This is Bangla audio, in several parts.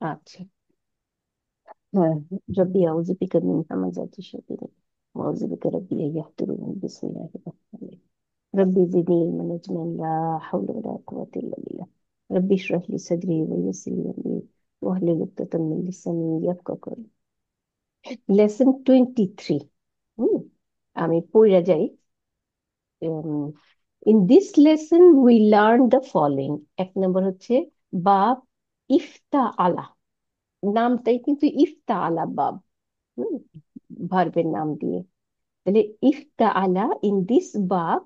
আচ্ছা। হ্যাঁ, রব্বি আউযু বিকা মিন হামাযাতি শায়াতিন ওয়া আউযু বিকা রব্বি আন ইয়াহদুরুন। বিসমিল্লাহির রাহমানির রাহিম। রব্বি জিদনি ইলমান ওয়াজ'আলনি লা হাওলা ওয়া লা কুওয়াতা ইল্লা বিল্লাহ। রব্বি ইশরাহ লি সাদরি ওয়া ইয়াসসির লি আমরি ওয়াহলুল উকদাতাম মিন লিসানি ইয়াফকাহু কওলি। লেসন 23। আমি পড়ে যাই। In this lesson we learn the following. এক নম্বর হচ্ছে বাব ইফতা আলা। নামটাই কিন্তু ইফতা আলা বাব, ভার্বের নাম দিয়ে। তাহলে ইফতা আলা ইন দিস বাব।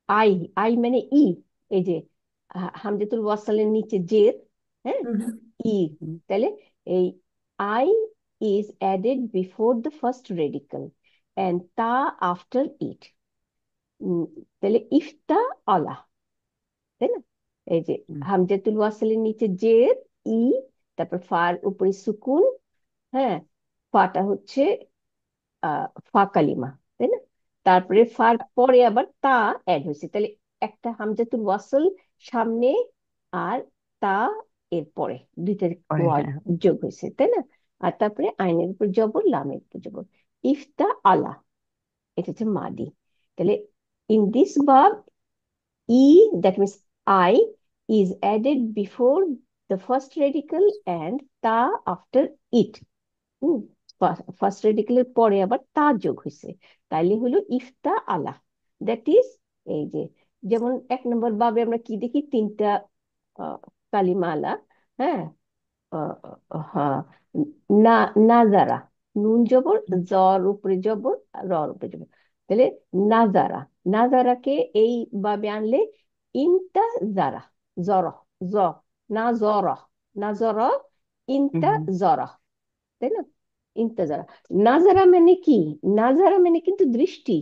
আই, আই মানে ই, এই যে হামজাতুল ওয়াসালের নিচে জের, হ্যাঁ, ই। হুম, তাহলে এই I is added before the first radical and তা আফটার ইট। তাহলে ইফতা আলা, তাই না? এই যে হুম, হামজাতুল ওয়াসালের নিচে জের, ই, তারপর ফার উপরে সুকুন, হ্যাঁ, ফাটা হচ্ছে ফা কালিমা, তাই না? তারপরে ফার পরে আবার তা অ্যাড হয়েছে, তাহলে একটা হামজাতুল ওয়াসল সামনে আর তা এর পরে দুইটা পরে ওয়ার্ড হ্যাঁ। যোগ হয়েছে, তাই না? আর তারপরে আইনের উপর জবর, লামের উপর জবর। ইফতা আলা, এটা হচ্ছে মাদি। তাহলে in this verb E, that means I, is added before the first radical and তা আফটার ইট। হুম, ফার্স্ট রেডিকেলের পরে আবার তা যোগ হয়েছে, তাইলে হলো ইফতা আলা। দ্যাট ইজ, এই যে যেমন এক নম্বর বাবে আমরা কি দেখি, তিনটা আহ, কালিমা আলা, হ্যাঁ, আহ, হ্যাঁ, না, নাজারা, নুন জবর, জর উপরে জবর, আর রর উপরে জবর। তাহলে নাজারা, নাজারাকে এই বাবে আনলে ইনতা জারা, জর, জ, না জর, না জর, ইনতা হুম, জর, তাই না? ইন্তেজারা। নাজারা মানে কি? নাজারা মানে কিন্তু দৃষ্টি,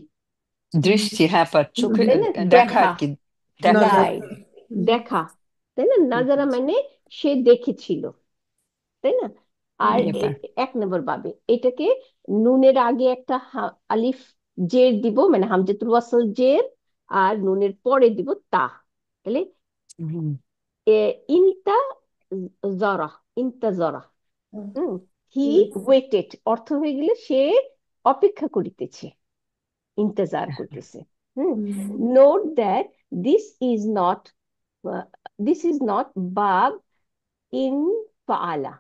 দৃষ্টি, হ্যাঁ, চোখে তাই না? দেখা দেখা, আর কি, দেখা। নজর। রাইট, দেখা, তাই না? হুম, নাজারা মানে সে দেখেছিল, তাই না? আর এবার এক নম্বর বাবে এটাকে নুনের আগে একটা আলিফ জের দিব, মানে হামজাতুল ওয়াসল জের, আর নুনের পরে দিব তা। তাহলে হুম, এ, ইনতা জরা, ইনতা জরা, হি হুম। ওয়েটেড, অর্থ হয়ে গেলে সে অপেক্ষা করিতেছে, ইন্তজার করতেছে। Hmm, note that this is not, this is not বাব ইন ফাআলা,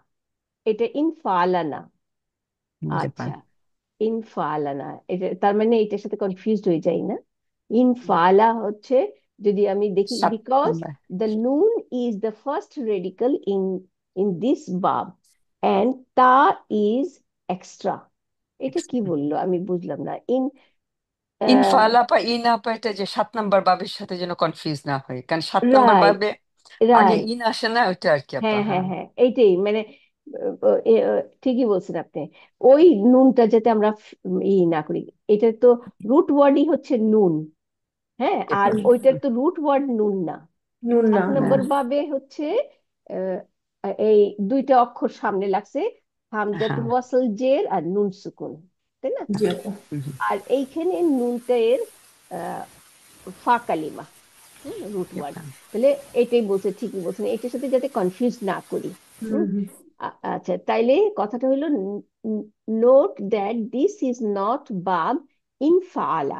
এটা ইন ফাআলা না। এবার আচ্ছা, ইন ফাআলা না, এটা তার মানে এটার সাথে কনফিউজড হয়ে যাই না? ইন ফাআলা হচ্ছে, যদি আমি দেখি, সাত বিকজ নাম্বার। দ্য নুন is the first radical in in this বাব অ্যান্ড তা ইজ এক্সট্রা। এটা কি বললো আমি বুঝলাম না। ইন, ইনফালাপা ইনাপা, এটা যে 7 নাম্বার বাবের সাথে যেন কনফিউজ না হয়, কারণ 7 নাম্বার রাইট, বাবে আগে রাইট, ইন আসে না, ওইটা আর কি আপা, হ্যাঁ হ্যাঁ হ্যাঁ। হ্যাঁ, এইটাই মানে ঠিকই বলছেন আপনি। ওই নুনটা যাতে আমরা ই না করি, এটা তো রুট ওয়ার্ডই হচ্ছে নুন, হ্যাঁ, আর এবার ওইটার তো রুট ওয়ার্ড নুন না। নুন না, 7 নম্বর হ্যাঁ। ভাবে হচ্ছে আহ, এই দুইটা অক্ষর সামনে লাগছে, হামজাতুল হ্যাঁ, ওয়াসল জের আর নুন সুকুন, তাই না? জি আপা। হুম, আর এইখানে নুনটা এর আহ, ফা কালিমা, রুট ওয়ার্ড। এবার তাহলে এটাই বলছে, ঠিকই বলছেন, এটার সাথে যাতে কনফিউজ না করি। হুম, আচ্ছা, তাইলে কথাটা হইলো, note that this is not বাব ইন ফাআলা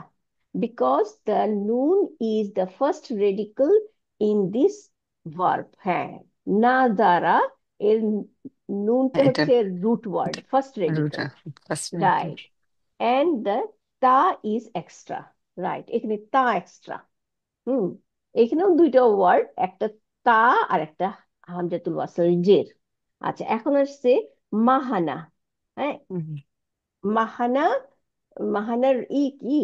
বিকজ দ্য নুন is the first radical in this verb. হ্যাঁ, না দ্বারা এর নুনটা এটা হচ্ছে root word, first root, radical, first. Right. And the তা ইজ এক্সট্রা, রাইট, এখানে তা এক্সট্রা। হুম, এখানেও দুইটা ওয়ার্ড, একটা তা আর একটা হামজাতুল ওয়াসল জের। আচ্ছা, এখন আসছে মাহানা। হ্যাঁ, মাহানা, মাহানার কি,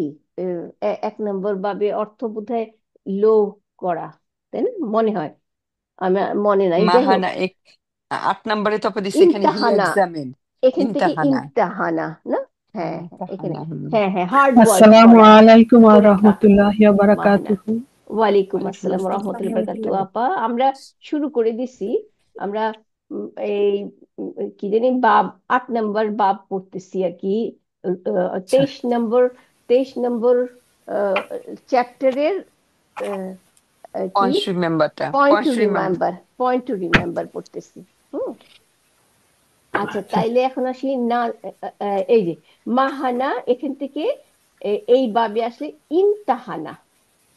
এক নম্বর ভাবে অর্থ বোধহয় লো করা, তাই না? মনে হয়, আমার মনে নাই, যাই হোক। মাহানা 8 নাম্বারে তো আপনি দিচ্ছে এখানে হি ইমতাহানা, এক্সামিন। এখান থেকে ইমতাহানা, ইমতাহানা, না? হ্যাঁ হ্যাঁ, এখানে, ইমতাহানা, হ্যাঁ হ্যাঁ, হার্ড ওয়ার্ক আসসালামু করা, আলাইকুম ওয়া পরীক্ষা। রাহমাতুল্লাহি ওয়া মাহানা, বারাকাতুহু। ওয়ালাইকুম ওয়ালাইকুম আসসালাম আসসালাম। রহমতুল্লাহ বারাকাতু। আপা, আমরা শুরু করে দিছি। আমরা এই কি জানি বাব, 8 নম্বর বাব পড়তেছি আর কি। আচ্ছা, 23 নম্বর, 23 নম্বর চ্যাপ্টারের কি, পয়েন্টস রিমেম্বারটা, point to points remember. Remember, point to remember পড়তেছি। হুম। আচ্ছা, আচ্ছা। তাইলে এখন আসি না, এই যে মাহানা এখান থেকে এই বাবে আসলে ইমতাহানা।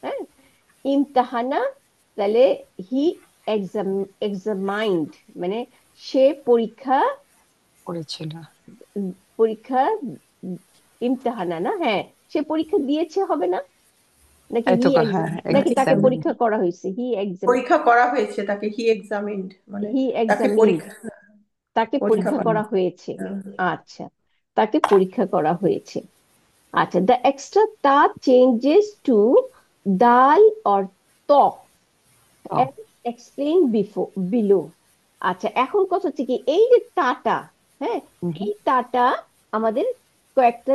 হ্যাঁ, ইমতাহানা, তাহলে হি এক্সাম, এক্সামাইন্ড, মানে সে পরীক্ষা, করেছিল। পরীক্ষা, ইমতাহানা না, হ্যাঁ, সে পরীক্ষা দিয়েছে হবে না, নাকি এই তো হি হ্যাঁ, এক্সাম, নাকি তাকে এক্সামিন। পরীক্ষা করা হয়েছে, হি এক্সাম, পরীক্ষা করা হয়েছে তাকে, হি এক্সামিন্ড মানে হি তাকে এক্সামিন্ড, পরীক্ষা, তাকে পরীক্ষা পরীক্ষা করা করা হয়েছে। হয়েছে। হুম। আচ্ছা, তাকে পরীক্ষা করা হয়েছে। আচ্ছা, দ্য এক্সট্রা তা চেঞ্জেস টু দাল অর ত, ও, এক্সপ্লেইন বিফোর, বিলো। আচ্ছা, এখন কথা হচ্ছে কি, এই যে তাটা, হ্যাঁ, হুম, এই তাটা আমাদের কয়েকটা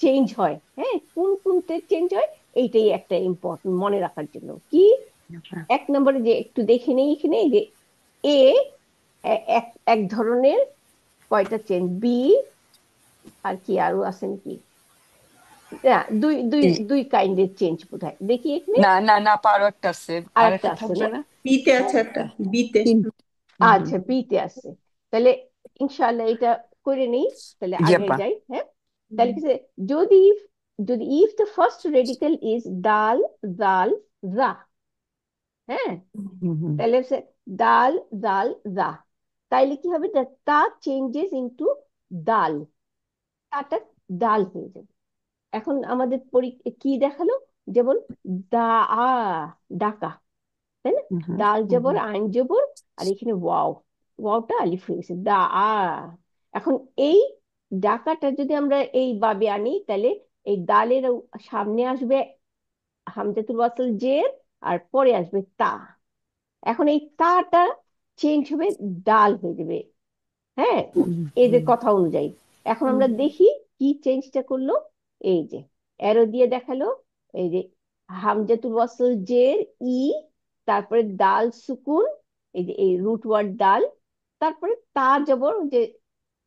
চেঞ্জ হয়। হ্যাঁ, কোন কোনতে চেঞ্জ হয়, এইটাই একটা ইম্পর্টেন্ট মনে রাখার জন্য। কি, হুম। এক নম্বরে যে একটু দেখে নেই এখানে, এই যে এ এক এক ধরনের কয়টা চেঞ্জ, বি, আর কি আরো আছে নাকি, না, দুই দুই ই, দুই কাইন্ডের চেঞ্জ বোধহয়, দেখি এখানে না না না, আরো একটা আছে, আর আর একটা একটা আছে থাকবে না। না? বিতে হ্যাঁ, আছে একটা, বিতে। তিন। হুম, হুম। আচ্ছা, বিতে আছে। তাহলে ইনশাআল্লাহ এটা করে নেই, তাহলে আগে ইয়েপা। যাই। হ্যাঁ, তাহলে কি, যদি যদি if the first radical is দাল, জাল, জা, হ্যাঁ, হুম, হুম, তাহলে হচ্ছে দাল, জাল, জা, তাইলে কি হবে, তা চেঞ্জেস ইনটু দাল, তাটা দাল হয়ে যাবে। এখন আমাদের কি দেখালো, যেমন দা, আ, ডাকা, তাই না, হুম, হুম, দাল হুম, জবর, হুম, আইন জবর, আর এখানে ওয়াও, ওয়াওটা আলিফ হয়ে গেছে, দা আ। এখন এই ডাকাটা যদি আমরা এই বাবে আনি, তাহলে এই দালের সামনে আসবে হামজাতুল ওয়াসল জের, আর পরে আসবে তা। এখন এই তাটা চেঞ্জ হবে, ডাল হয়ে যাবে। হ্যাঁ, হুম, এদের হুম, কথা অনুযায়ী। এখন হুম। আমরা দেখি কি চেঞ্জটা করলো। এই যে অ্যারো দিয়ে দেখালো, এই যে হামজাতুল ওয়াসল জের, ই, তারপরে দাল সুকুন, এই যে এই রুট ওয়ার্ড দাল, তারপরে তা জবর, যে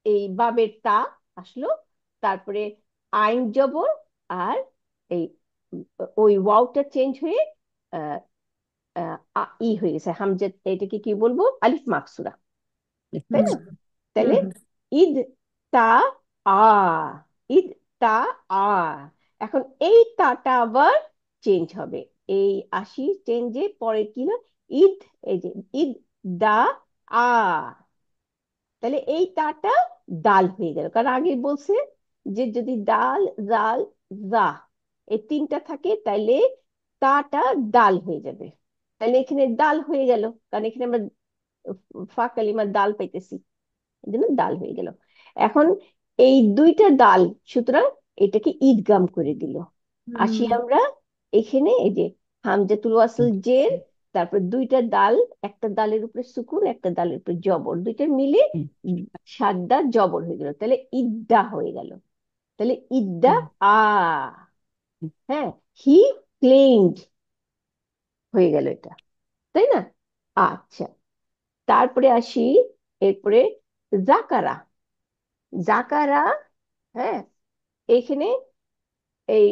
এই বাবের তা আসলো, তারপরে আইন জবর, আর এই ওই ওয়াওটা চেঞ্জ হয়ে আহ, ই হয়ে গেছে, হামজা, এটাকে কি বলবো, আলিফ মাকসুরা, তাই হুম। না। হুম। তাহলে হুম। ঈদ তা আ, ঈদ তা আ। এখন এই তাটা আবার চেঞ্জ হবে, এই আশি চেঞ্জে পরে কি হয়, ঈদ, এই যে ঈদ দা আ, তাহলে এই তাটা দাল হয়ে গেল, কারণ আগে বলছে যে যদি ডাল, জাল, জা, এই তিনটা থাকে, তাইলে তাটা দাল হয়ে যাবে। তাহলে এখানে দাল হয়ে গেল, কারণ এখানে আমরা ফা কালিমার দাল পাইতেছি, এই জন্য দাল হয়ে গেল। এখন এই দুইটা দাল, সুতরাং এটাকে ঈদগাম করে দিল। আসি হুম। আমরা এখানে, এই যে হামজাতুল ওয়াসল জের, তারপর দুইটা দাল, একটা দালের উপরে সুকুন, একটা দালের উপরে জবর, দুইটা মিলে হুম, সাদ্দা জবর হয়ে গেল, তাহলে ইদ্দা হয়ে গেল। তাহলে ইদ্দা হুম, আ, হ্যাঁ, হি ক্লেইমড হয়ে গেল এটা, তাই না। আচ্ছা, তারপরে আসি, এরপরে জাকারা, জাকারা, হ্যাঁ, এখানে এই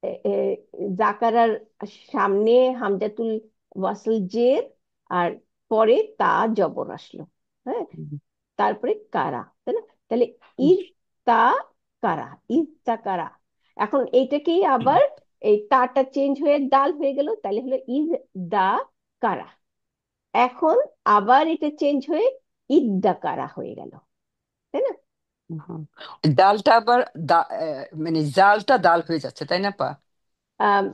এ- এ- জাকারার সামনে হামজাতুল ওয়াসল জের, আর পরে তা জবর আসলো। হ্যাঁ, হুম, তারপরে কারা, তাই না, তাহলে হুম, ইদ তা কারা, ইদ তা কারা। এখন এইটাকেই আবার এই তাটা চেঞ্জ হয়ে দাল হয়ে গেল, তাহলে হলো ইদ দা কারা। এখন আবার এটা চেঞ্জ হয়ে ইদ দা কারা হয়ে গেল, তাই না। হুম, হুম। ডালটা আবার মানে জালটা দাল হয়ে যাচ্ছে, তাই না পা? আম,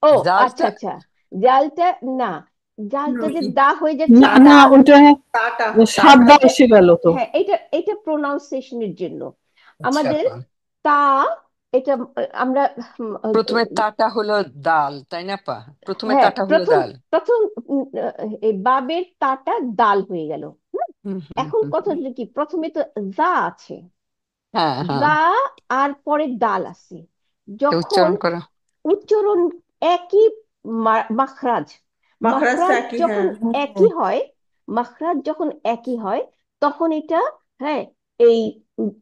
ও, আচ্ছা জালটা। আচ্ছা, জালটা, না, হুম, জালটা যে কি? দা হয়ে যাচ্ছে, না তা, না, ওটা তাটা, তাটা। সাদা এসে গেল তো। হ্যাঁ, এটা এটা প্রোনাউন্সিয়েশনের জন্য আচ্ছা, আমাদের তা, এটা আমরা প্রথমে তাটা হলো দাল, তাই না পা? প্রথমে হ্যাঁ, তাটা হলো প্রথম দাল। প্রথম এই বাবের তাটা দাল হয়ে গেল। হুম? হুম, হুম, এখন হুম, কথা হুম। হচ্ছে কি, প্রথমে তো যা আছে, হ্যাঁ, হ্যাঁ। যা, আর পরে দাল আছে, তো যখন উচ্চারণ করো। উচ্চারণ একই, মাখরাজ, মাখরাজটা মাখরাজ একই, যখন হ্যাঁ। একই হয়, মাখরাজ যখন একই হয়, তখন এটা, হ্যাঁ, এই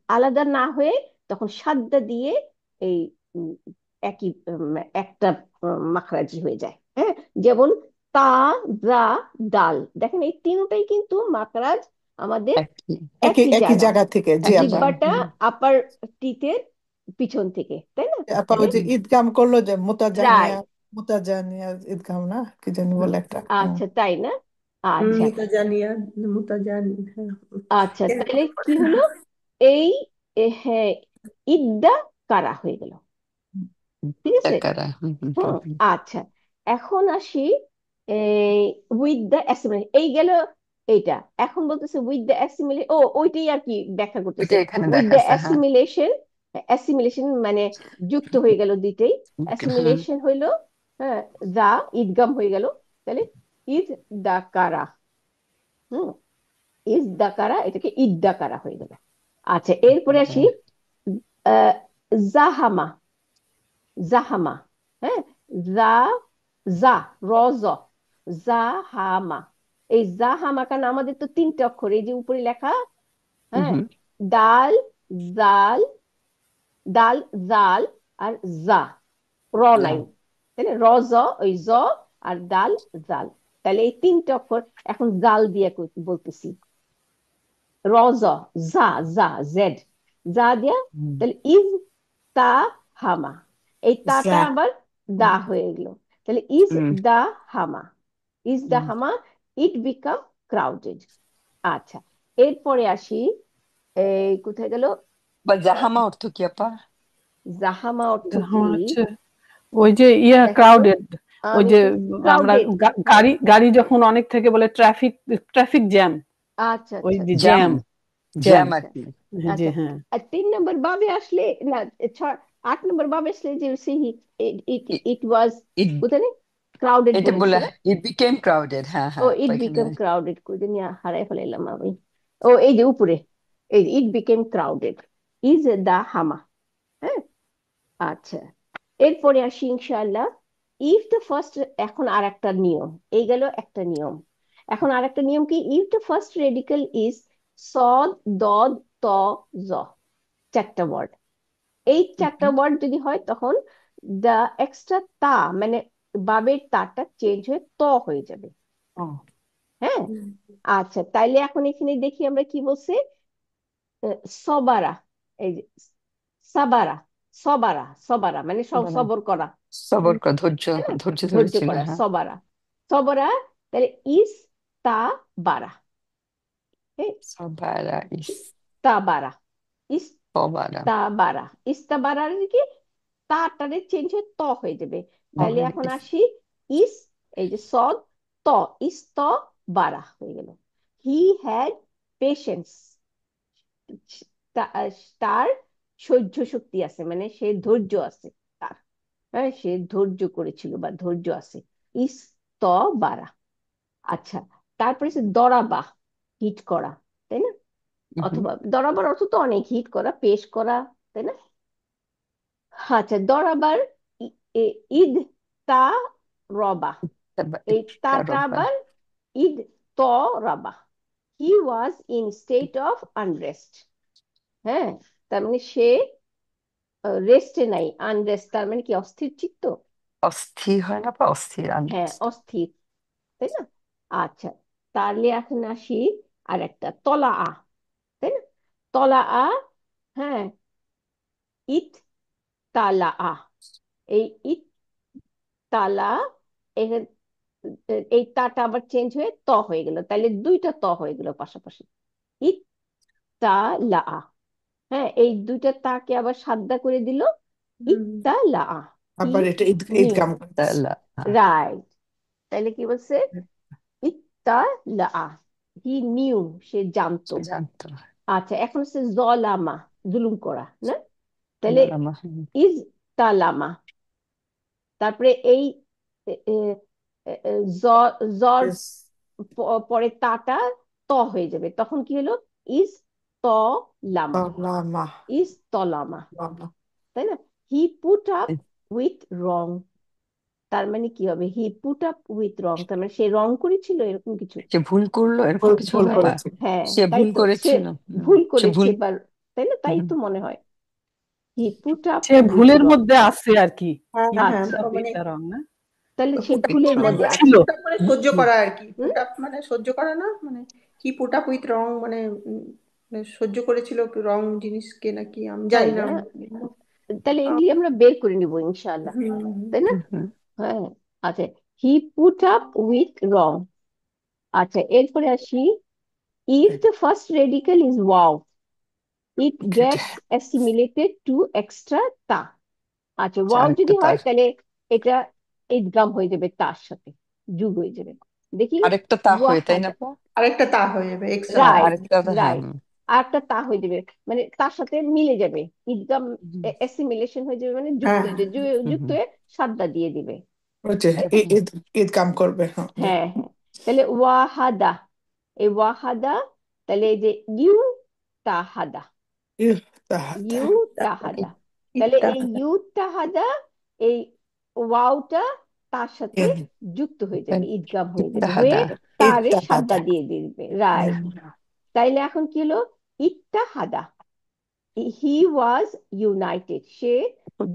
আলাদা না হয়ে তখন সাদ্দা দিয়ে এই উম, একই একটা মাখরাজি হয়ে যায়। হ্যাঁ, যেমন তা, যা, দাল, দেখেন এই তিনটাই কিন্তু মাকরাজ আমাদের একই একই একই একই জায়গা। জায়গা থেকে, জি একই আপা। জিব্বাটা জায়গা। আপার টিতের পিছন থেকে, তাই না? আপা তাহলে ওই যে ঈদগাম করলো যে মোতাজানিয়া, রাইট। মোতাজানিয়া ঈদগাম না কি জানি বলে একটা, আচ্ছা, তাই না? আচ্ছা, মিতাজানিয়া, মুতাজানি, হ্যাঁ। আচ্ছা, এরকম তাহলে কি করে। হলো? এই হ্যাঁ, ইদ্দা কারা হয়ে গেল, ঠিক আছে? টাকারা। হুম। আচ্ছা, এখন আসি এই উইথ দ্য অ্যাসিমিলেশন, এই গেল এইটা। এখন বলতেছে উইথ দ্য অ্যাসিমিলেশন, ওইটাই আর কি ব্যাখ্যা করতেছে। ওইটা এখানে উইথ দ্য দেখাচ্ছে, হ্যাঁ। অ্যাসিমিলেশন, অ্যাসিমিলেশন মানে যুক্ত হয়ে গেল দুইটাই। হুম। অ্যাসিমিলেশন হইলো, হ্যাঁ, দা ঈদগাম হয়ে গেল, তাহলে ঈদ দা কারা। হুম, ঈদ দা কারা, এটাকে ঈদ দা কারা হয়ে গেল। আচ্ছা, এরপরে আসি আহ, জাহামা, জাহামা, হ্যাঁ, জা, জা, র, জ, জাহামা। এই জাহামা, কারণ আমাদের তো তিনটে অক্ষর, এই যে উপরে লেখা, হ্যাঁ, হুম। দাল, জাল, দাল, জাল, আর জা, র নাই, তাই না? র, জ, ওই জ, আর দাল, জাল। তাহলে এই তিনটে অক্ষর এখন জাল দিয়ে বলতেছি। র, জ, জা, জা, জেড, যা দিয়া, তাহলে ইজ তা হামা, এই তাটা যা। আবার দা হয়ে গেল, তাহলে ইজ হুম। দা হামা, ইজ দা হামা, ইট বিকাম ক্রাউডেড। আচ্ছা, এরপরে আসি, এই কোথায় গেল? বা জাহামা অর্থ কি আপা? জাহামা অর্থ কি? আমার হচ্ছে ওই যে ইয়া দেখো তো, ক্রাউডেড, ওই আমি যে একটু আমরা ক্রাউডেড, হ্যাঁ। গাড়ি গাড়ি যখন অনেক থেকে বলে ট্রাফিক, ট্রাফিক জ্যাম, আচ্ছা, ওই আচ্ছা, যে আচ্ছা, জ্যাম, জ্যাম, জ্যাম, জ্যাম আর আচ্ছা, কি। জি আচ্ছা। হ্যাঁ। আর 3 নম্বর বাবে আসলে না, 8 নম্বর বাবে আসলে যে ইট ইট ওয়াজ ইট, কোথায় ক্রাউডেড এটা বলেছে বলে না? ইট বিকেম ক্রাউডেড, হ্যাঁ ও, হ্যাঁ, ইট এখানে। বিকেম ক্রাউডেড, করে নিয়ে হারাই ফেলাইলাম আমি। ও, এই যে উপরে, এই it became crowded, is the হামা, হ্যাঁ। আচ্ছা, এরপরে আসি ইনশাআল্লাহ, ইফ দ্য ফার্স্ট, এখন আর একটা নিয়ম, এই গেল একটা নিয়ম। এখন আর একটা নিয়ম কি? If the first radical is সদ, দদ, ত, জ, চারটা ওয়ার্ড, এই চারটা ওয়ার্ড যদি হয়, তখন দা এক্সট্রা তা মানে বাবের তাটা চেঞ্জ হয়ে ত হয়ে যাবে, হ্যাঁ। আচ্ছা, তাইলে এখন এখানে দেখি আমরা কি বলছে। সবারা, এই যে সাবারা, সবারা, সবারা মানে সবর করা, সবর করা, ধৈর্য, তাই না? ধৈর্য ধৈর্য ধরেছিল, করা, হ্যাঁ। সবারা, সবরা। তাহলে ইস তা বারা, হ্যাঁ, সবারা ইস, তা বারা, ইস সবারা। তা বারা, ইস্তা বারার কি তাটারে চেঞ্জ হয়ে ত হয়ে যাবে। তাইলে এখন আসি, ইস, এই যে সদ, ত, ইস ত বারা হয়ে গেল। হি হ্যাড পেশেন্স, তার সহ্য শক্তি আছে, মানে সে ধৈর্য আছে তার, হ্যাঁ, সে ধৈর্য করেছিল বা ধৈর্য আছে, ইস ত বারা। আচ্ছা, তারপরে সে দরাবা, হিট করা, তাই না? অথবা দরাবার অর্থ তো অনেক, হিট করা, পেশ করা, তাই না? আচ্ছা, দরাবার ঈদ তা রবা, এই তাটা আবার ঈদ ত রবা। He was in state of unrest, হ্যাঁ, তার মানে সে রেস্টে নাই, আনরেস্ট তার মানে কি অস্থির চিত্ত, অস্থির হয় না বা অস্থির হ্যাঁ, আনরেস্ট। অস্থির, তাই না? আচ্ছা, তাহলে এখন আসি আর একটা তলা আ, তাই না? তলা আ, হ্যাঁ, ইত তালা আ, এই ইত তালা, এখানে এই তাটা আবার চেঞ্জ হয়ে ত হয়ে গেল, তাহলে দুইটা ত হয়ে গেল পাশাপাশি, ইত তা লা আ, হ্যাঁ, এই দুইটা তাকে আবার সাদ্দা করে দিল, ইত্তা লা আ, হি আবার এটা নিউ, ঈদগাম করতেছে। রাইট। তাহলে কি বলছে? ইত্তা লা আ, হি নিউ, সে জানতো। সে জানতো। আচ্ছা, এখন হচ্ছে জলামা, জুলুম করা না? তাহলে জানালামা, ইজ তালামা, তারপরে এই এ, এ, এ, জর Yes. পরে তাটা ত হয়ে যাবে, তখন কি হলো? ইজ ত লামা, লামা, ইজ তলামা, লামা। তাই না? হি পুট আপ উইথ রং, তার মানে কি হবে? হি পুট আপ উইথ রং, তার মানে সে রং করেছিল, এরকম কিছু। সে ভুল করলো, এরকম ভুল কিছু ভুল হবে হ্যাঁ, আপা? করেছে। হ্যাঁ, সে তাই ভুল তো, সে করেছিল। ভুল সে করেছে ভুল। বা, তাই না? তাই তো মনে হয়, হি পুট আপ সে উইথ ভুলের রং। মধ্যে আছে আর কি, হ্যাঁ, হ্যাঁ, আচ্ছা, মানে রং না। তাহলে সে পুট আপ ফুলের মানে মধ্যে ছিল। আছে। পুট আপ মানে সহ্য করা আর কি, হুম পুট আপ মানে সহ্য করা না, মানে হি পুট আপ উইথ রং, মানে মানে সহ্য করেছিল রং জিনিসকে নাকি আমি তাই জানি না। না? তাহলে এগুলি আমরা বের করে নিব ইনশাআল্লাহ, হুম, তাই না? হুম। হ্যাঁ। আচ্ছা, he put up with wrong. আচ্ছা, এরপরে আসি, if the first radical is ওয়াও, it gets assimilated to extra তা। আচ্ছা, ওয়াও আরেকটা যদি হয় তার তাহলে এটা ইদগাম হয়ে যাবে তার সাথে, যোগ হয়ে যাবে। দেখি, আরেকটা তা হয় তাই না ওয়াহাদা, আপা? আরেকটা তা হয়ে যাবে, এক্সট্রা তা হ্যাঁ রাইট, হয়ে যাবে। আরেকটা হ্যাঁ রাইট। আর একটা তা হয়ে যাবে, মানে তার সাথে মিলে যাবে, ইদগাম, হুম অ্যাসিমিলেশন হয়ে যাবে, মানে যুক্ত হ্যাঁ হয়ে যাবে, হুম যুক্ত হুম। হয়ে সাদ্দা দিয়ে দিবে, ওই যে তাই না? ঈদ ঈদ কাম করবে, হ্যাঁ হ্যাঁ, হ্যাঁ। তাহলে ওয়াহাদা, এই ওয়াহাদা, তাহলে এই যে ইউ তাহাদা, ইহ, তাহাতা। ইউ তাহাদা, তাহলে এই ইত্তাহাদা। ইউ তাহাদা, এই ওয়াওটা তার সাথে ইহ, যুক্ত হয়ে যাবে, ইদগাম হয়ে যাবে, হয়ে ইত্তেহাদা। তারে ইত্তাহাদা। সাদ্দা দিয়ে দিবে, রাইট। তাইলে এখন কি হলো, ইত্তাহাদা, হি ওয়াজ ইউনাইটেড, সে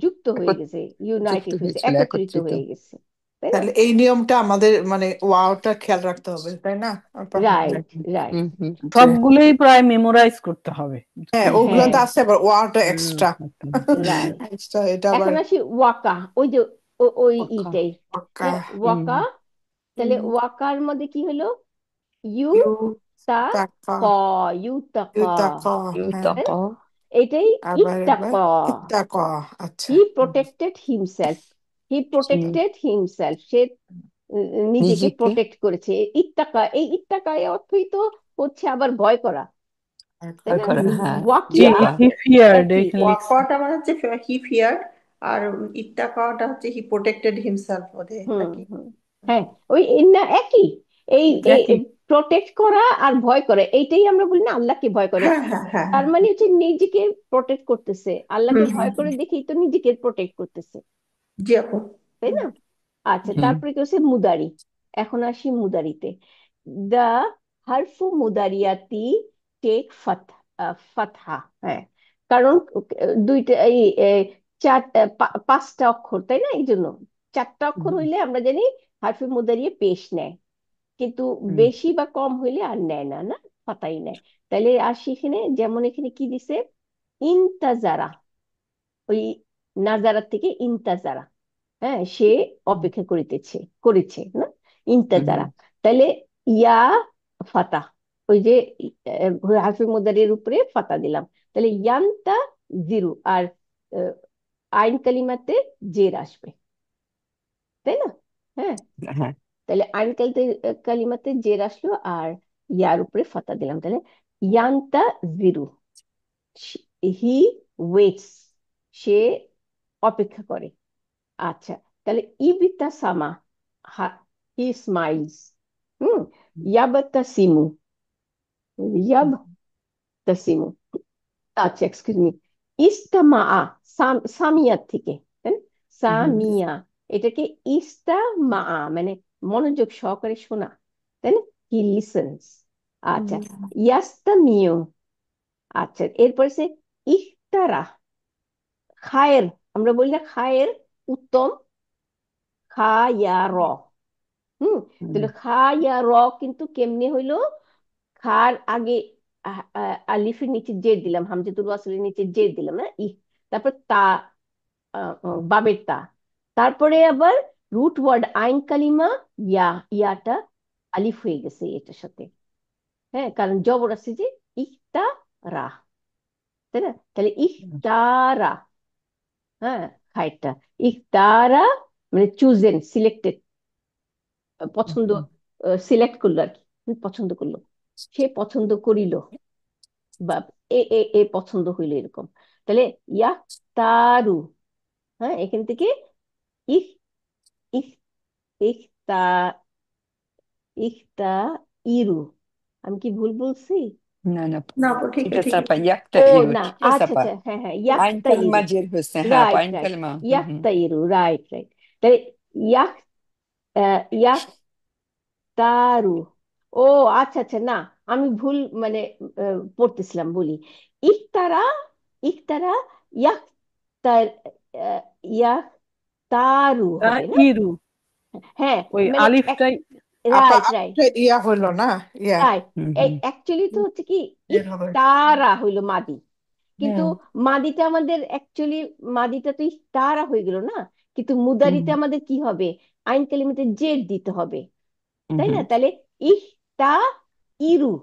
যুক্ত হয়ে গেছে, যুক্ত ইউনাইটেড হয়েছে, হয়েছিল, একত্রিত একত্রিত। হয়ে গেছে, তাই না? তাহলে এই নিয়মটা আমাদের মানে ওয়াওটা খেয়াল রাখতে হবে, তাই না আপা? Right, right. Hmm hmm. যে সবগুলোই প্রায় মেমোরাইজ করতে হবে। হ্যাঁ, ওগুলো হ্যাঁ, তো আছে, আবার ওয়াওটা হুম, এক্সট্রা। রাইট। এক্সট্রা, এটা আবার এখন আসি ওয়াকা, ওই যে ওই পাক্কা ইটাই, পাক্কা। হ্যাঁ, হুম ওয়াকা। তাহলে ওয়াকার মধ্যে কি হলো, ইউ ইউ তা তাকা, ক, ইউ তা ক, ইউ তাকা, হ্যাঁ। তাই ইউতাক। না? এটাই আবার ইত্তাক, এবার ইত্তাকা। আচ্ছা। হি প্রোটেক্টেড হিমসেলফ, হি প্রোটেক্টেড হিমসেলফ, সে নিজেকে নিজেকে প্রোটেক্ট করেছে। ইত্তাকা, এই ইত্তাকা এর অর্থই তো হচ্ছে আবার ভয় করা, তাই ভয় না? করা, হ্যাঁ জি, ওয়াকিয়া ইত্তাকা। হি ফিয়ার্ড একই। এখানে লিখছে। ওয়াকাটা মানে হচ্ছে হি ফিয়ার্ড, আর ইত্তাকাটা হচ্ছে হি প্রোটেক্টেড হিমসেলফ বোধহয় হুম, নাকি। হুম। হ্যাঁ, ওই না একই, এই একই। প্রোটেক্ট করা আর ভয় করে, এইটাই আমরা বলি না আল্লাহকে ভয় করে। হ্যাঁ হ্যাঁ হ্যাঁ তার হ্যাঁ। মানে হচ্ছে নিজেকে প্রোটেক্ট করতেছে, আল্লাহকে হুম হুম ভয় করে হুম। দেখেই তো নিজেকে প্রোটেক্ট করতেছে, জি আপু। তাই না? আচ্ছা, হুম তারপরে কি হচ্ছে মুদারি। এখন আসি মুদারিতে, দা হারফু মুদারিয়াতি টেক ফাতহা। হ্যাঁ, কারণ দুইটা এই চার পাঁচটা অক্ষর, তাই না? এই জন্য চারটা অক্ষর হুম হইলে আমরা জানি হারফে মুদারিয়ে পেশ নেয়, কিন্তু হুম বেশি বা কম হইলে আর নেয় না, না, ফাতাই নেয়। তাইলে আসি এখানে, যেমন এখানে কি দিছে, ইনতাজারা, ওই নাজারা থেকে ইনতাজারা, হ্যাঁ, সে অপেক্ষা করেছে না, ইন্তাজারা। হুম তাহলে ইয়া ফাতা, ওই যে হারফে মুদারির উপরে ফাতা দিলাম, তাহলে ইয়ান্তা জিরু, আর আহ, আইন কালিমাতে জের আসবে, তাই না? হ্যাঁ, হ্যাঁ তাহলে আইন কালিমাতে জের আসলো, আর ইয়ার উপরে ফাতা দিলাম, তাহলে ইয়ান্তা জিরু, হি ওয়েটস, সে অপেক্ষা করে। আচ্ছা, তাহলে ইবিতা সামা, হি স্মাইলস। হুম, ইয়াবতাসিমু, ইয়াবতাসিমু। আচ্ছা, এক্সকিউজ মি, ইস্তামা, সামিয়া থেকে, তাই না? হুম সামিয়া, এটাকে ইস্তামা, মানে মনোযোগ সহকারে শোনা, তাই না? He listens. আচ্ছা, ইয়াস্তামিউ। আচ্ছা, এরপরে সে ইখতারা, খায়ের, আমরা বলি না খায়ের উত্তম, খায়ার। হুম, হুম তাহলে খা ইয়া র কিন্তু কেমনে হইলো, খার আগে আলিফের নিচে জের দিলাম, হামজাতুল ওয়াসলের নিচে জের দিলাম, না, তারপর তা, বাবের তা, তারপরে আবার রুট ওয়ার্ড আইন কালিমা, ইয়া, ইয়াটা আলিফ হয়ে গেছে এটার সাথে, হ্যাঁ, কারণ জবর আছে যে ইখতা রা, তাই না? তাহলে ইখতারা, হ্যাঁ, খাইটা, ইখতারা মানে চুজেন, সিলেক্টেড, পছন্দ, সিলেক্ট করলো আর কি, পছন্দ করলো, সে পছন্দ করিল, বা এ পছন্দ হইলো, এরকম। তাহলে ইয়া তারু, হ্যাঁ, এখান থেকে ইখ, ইখ, ইখতা, ইখতা ইরু, আমি কি ভুল বলছি? না না না আপু, ঠিক ঠিকই আছে ঠিকই। আপা, ইয়াক্তা ও ইরু না, ঠিক আছে আচ্ছা আপা। আচ্ছা, হ্যাঁ হ্যাঁ, আইন ইয়াক্তা কালিমা ইরু, জের হয়েছে, হ্যাঁ আপা, রাইট, আইন রাইট, কালিমা। ইয়াক্তা ইরু, রাইট, রাইট। তাহলে ইয়াক, ইয়াক্তারু, ও আচ্ছা আচ্ছা, না, আমি ভুল, মানে পড়তেছিলাম, বলি ইখতারা, ইখতারা, ইয়াক্তার, আহ, ইয়াক্তারু তা হবে না? ইরু। হ্যাঁ, ওই মানে আলিফটাই আপা রাইট রাইট ইয়া হইলো না, ইয়া রাইট। হুম এই হুম অ্যাকচুয়ালি তো হচ্ছে কি এর হবে। ইফতারা হইলো মাদি, কিন্তু হুম মাদিটা আমাদের অ্যাকচুয়ালি মাদিটা তো ইফতারা হয়ে গেল না, কিন্তু হুম মুদারিতে আমাদের কি হবে, আইন কালিমাতে জেড দিতে হবে, হুম তাই না? হুম তাহলে ইফতা ইরু,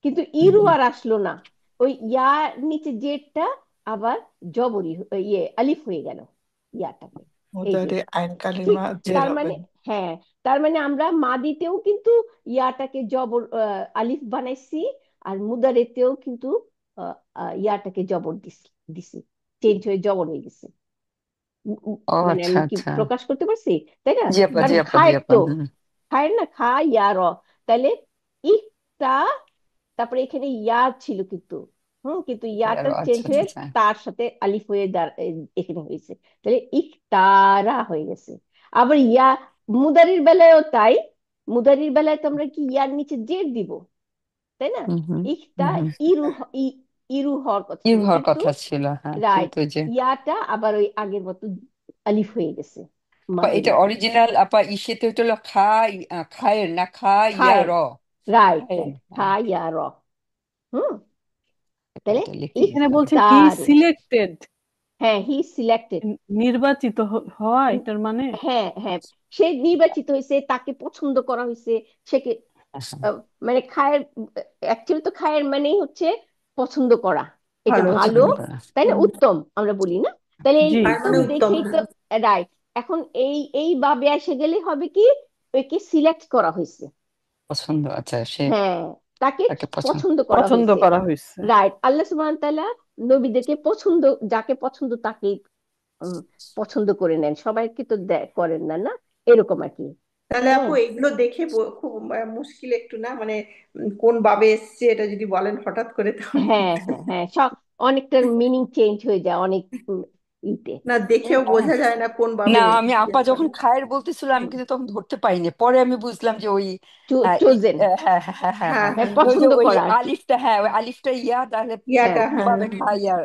কিন্তু হুম ইরু হুম। আর আসলো না, ওই ইয়ার নিচে জেডটা আবার জবরি ইয়ে আলিফ হয়ে গেল ইয়াটাকে। এই যে মুদারি আইন ঠিক, কালিমা জের তার হবে। মানে হ্যাঁ, তার মানে আমরা মাদিতেও কিন্তু ইয়াটাকে জবর আলিফ বানাইছি, আর মুদারেতেও কিন্তু ইয়াটাকে জবর দিছি দিছি, চেঞ্জ হয়ে জবর হয়ে গেছে। ও মানে আচ্ছা আমি কি আচ্ছা। প্রকাশ করতে পারছি, তাই না? জি আপা জি কারণ আপা জি খায়ের আপা তো, হুম। খায়ের না, খা ইয়া র, তাহলে ইফতা, তারপরে এখানে ইয়া ছিল কিন্তু, কিন্তু ইয়াটা চেঞ্জ আচ্ছা আচ্ছা হয়ে আচ্ছা। তার সাথে আলিফ হয়ে এখানে হয়েছে, তাহলে ইফতারা হয়ে গেছে। আবার ইয়া মুদারির বেলায়ও তাই, মুদারির বেলায় তো আমরা কি ইয়ার নিচে জের দিব, তাই না? হুম হুম ইফতা হুম। ইরু ইরু হওয়ার কথা ইউ ছিল, হওয়ার কিন্তু কথা ছিল, হ্যাঁ, রাইট, কিন্তু ওই যে ইয়াটা আবার ওই আগের মতো আলিফ হয়ে গেছে আপা মাদির এটা মতো। অরিজিনাল আপা ইসেতে হলো খায়ের না খা ইয়া খায়ের, র। রাইট খায়ের, রাইট, খা হ্যাঁ। ইয়া র। হুম আপা তাহলে এটা লিখে এখানে নিলাম। বলছে হি ইফতারু, সিলেক্টেড, হ্যাঁ হি সিলেক্টেড, নির্বাচিত হওয়া, এটার মানে হ্যাঁ হ্যাঁ, সে নির্বাচিত হয়েছে, তাকে পছন্দ করা হয়েছে, সে হ্যাঁ, মানে খায়ের, অ্যাকচুয়ালি তো খায়ের মানেই হচ্ছে পছন্দ করা, এটা ভালো। ভালো, পছন্দ করা। তাই না, হুম, উত্তম আমরা বলি না? তাহলে এই জি আর উত্তম মানে জি উত্তম, দেখেই তো হ্যাঁ। রাইট, এখন এই বাবে এসে গেলে হবে কি, ওকে সিলেক্ট করা হয়েছে, পছন্দ, আচ্ছা সে হ্যাঁ, তাকে তাকে পছন্দ। পছন্দ করা পছন্দ হয়েছে, করা হয়েছে। রাইট। আল্লাহ সুবহানাহু ওয়া তাআলা নবীদেরকে পছন্দ, যাকে পছন্দ তাকেই উম, পছন্দ করে নেন, সবাইকে তো করেন না, না এরকম আর কি। তাহলে আপু হ্যাঁ এগুলো দেখে খুব মুশকিল একটু না, মানে কোন ভাবে এসছে এটা যদি বলেন হঠাৎ করে তো হ্যাঁ হ্যাঁ হ্যাঁ, সব অনেকটার মিনিং চেঞ্জ হয়ে যায় অনেক ইতে। না, হ্যাঁ, দেখেও বোঝা যায় না কোন না ভাবে আমি আপা যখন খায়ের বলতেছিল আমি হুম, কিন্তু তখন ধরতে পাইনি, পরে আমি বুঝলাম যে ওই চোজেন, হ্যাঁ হ্যাঁ হ্যাঁ হ্যাঁ হ্যাঁ হ্যাঁ। হ্যাঁ পছন্দ ওই যে ওই করা আর কি। আলিফটা, হ্যাঁ ওই আলিফটা ইয়া, তাহলে হ্যাঁ ইয়াটা, হ্যাঁ ভাবে হ্যাঁ হ্যাঁ। খাইয়ার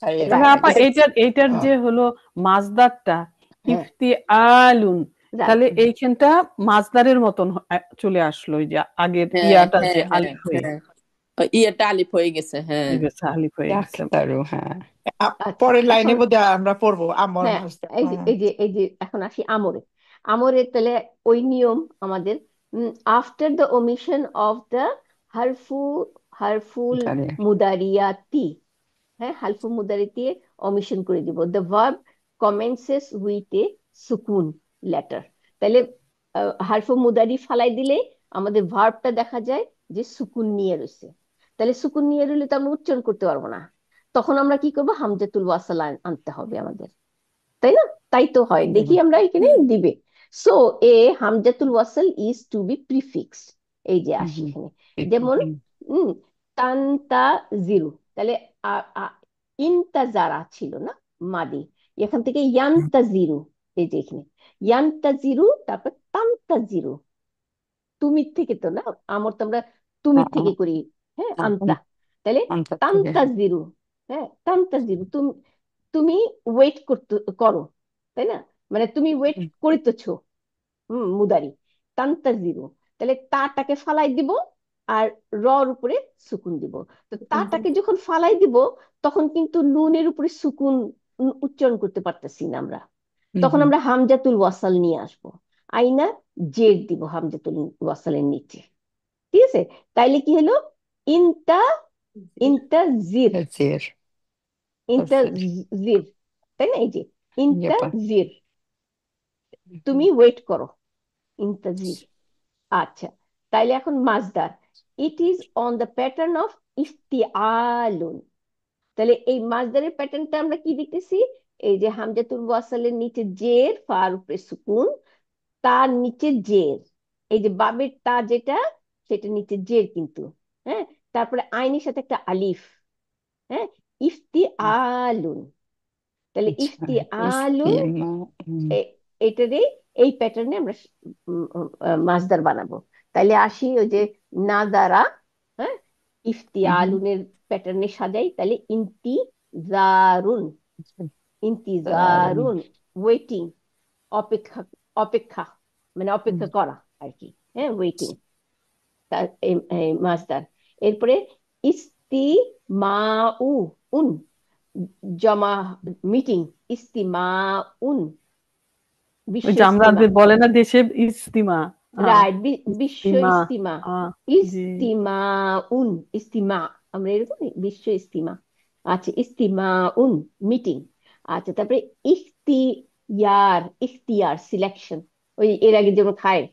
খাইয়ের তাহলে রাইট, হয়ে আপা গেছে। এইটার যে হলো মাজদারটা হ্যাঁ ইফতি আলুন, রাইট, তাহলে এইখানটা মাজদারের মতন চলে আসলো, ওই যে আগের হ্যাঁ ইয়াটা যে হ্যাঁ হ্যাঁ আলিফ হয়ে হ্যাঁ, ওই ইয়েটা আলিফ হয়ে গেছে, হ্যাঁ। গেছে, আলিফ হয়ে গেছে। ডাক্তারও, হ্যাঁ। আচ্ছা। পরের লাইনে এখন বোধহয় আমরা পড়বো আমর হ্যাঁ, মাজদা। এই যে এখন আসি আমরে। আমরে তাহলে ওই নিয়ম আমাদের, after the omission of the হারফু হারফুল জানি। মুদারিয়াতি, হ্যাঁ হালফু মুদারিতে অমিশন করে দিব, the verb commences with a সুকুন লেটার। তাহলে হারফু মুদারি ফালাই দিলে আমাদের ভার্বটা দেখা যায় যে সুকুন নিয়ে রয়েছে, তাহলে সুকুন নিয়ে রইলে তো আমরা উচ্চারণ করতে পারবো না, তখন আমরা কি করবো, হামজাতুল ওয়াসাল আনতে হবে আমাদের, তাই না? তাই তো হয়, দেখি আমরা এখানে দিবে। সো এ হামজাতুল ওয়াসাল ইজ টু বি প্রিফিক্স, এই যে হুম আসি হুম। এখানে, যেমন হম তান্তা জিরু, তাহলে ইনতাজারা ছিল না মাদি, এখান থেকে ইয়ান্তা জিরু, এই যে এখানে ইয়ান্তা জিরু, তারপর তান্তা জিরু, তুমির থেকে তো না, আমর তো আমরা তুমির থেকে করি, হ্যাঁ আন্তা, তাহলে অন্তর থেকে, তান্তা জিরু, হ্যাঁ তান্তা জিরু, তুমি তুমি ওয়েট করতে করো, তাই না? মানে তুমি ওয়েট হুম, করিতেছো, মুদারি, তান্তা জিরু, তাহলে তাটাকে ফালাই দিব, আর রর উপরে সুকুন দিব। তো তাটাকে যখন ফালাই দিব, তখন কিন্তু নুনের উপরে সুকুন উচ্চারণ করতে পারতেছি না আমরা, হুম, তখন হুম। আমরা হামজাতুল ওয়াসাল নিয়ে আসবো, আইনা জের দিব হামজাতুল ওয়াসালের নিচে, ঠিক আছে? তাইলে কি হলো, ইনতা ইনতা জির, জের, ইনতা জের। জির, তাই না? এই যে ইনতা ইয়াপা। জির, তুমি ওয়েট করো, ইন্তাজির। আচ্ছা, তাইলে এখন মাজদার, it is on the pattern of ইফতিআলুন, তাহলে এই মাজদারের প্যাটার্নটা আমরা কি দেখতেছি, এই যে হামজাতুল ওয়াসালের নিচে জের, ফার উপরে সুকুন, তার নিচে জের, এই যে বাবের তা যেটা, সেটা নিচে জের কিন্তু, হ্যাঁ, তারপরে আইনের সাথে একটা আলিফ, হ্যাঁ, ইফতিআলুন, তাহলে আচ্ছা, ইফতিআলুন, ইস্তেমা। এটারই এই প্যাটার্নে আমরা মাসদার বানাবো। তাইলে আসি ওই যে নাদারা, হ্যাঁ, ইফতিয়ালুনের প্যাটার্নে সাজাই, তাহলে ইন্তিজারুন, দারুণ। ইন্তিজারুন ওয়েটিং, অপেক্ষা অপেক্ষা, মানে অপেক্ষা করা আর কি, হ্যাঁ, ওয়েটিং, তার এই মাজদার। এরপরে ইস্তিমাউ উন, জমা, মিটিং, ইস্তিমাউন, ওই বিশ্ব যে আমরা ইস্তিমা, যে বলে না দেশে ইস্তিমা, রাইট, বিশ্ব ইস্তিমা, ইস্তিমা, জি। ইস্তিমাউন, ইস্তিমা, আমরা এরকম বিশ্ব ইস্তিমা। আচ্ছা, ইস্তিমাউন, মিটিং। আচ্ছা, তারপরে ইখতিয়ার, ইখতিয়ার সিলেকশন, ওই এর আগে যেমন খায়,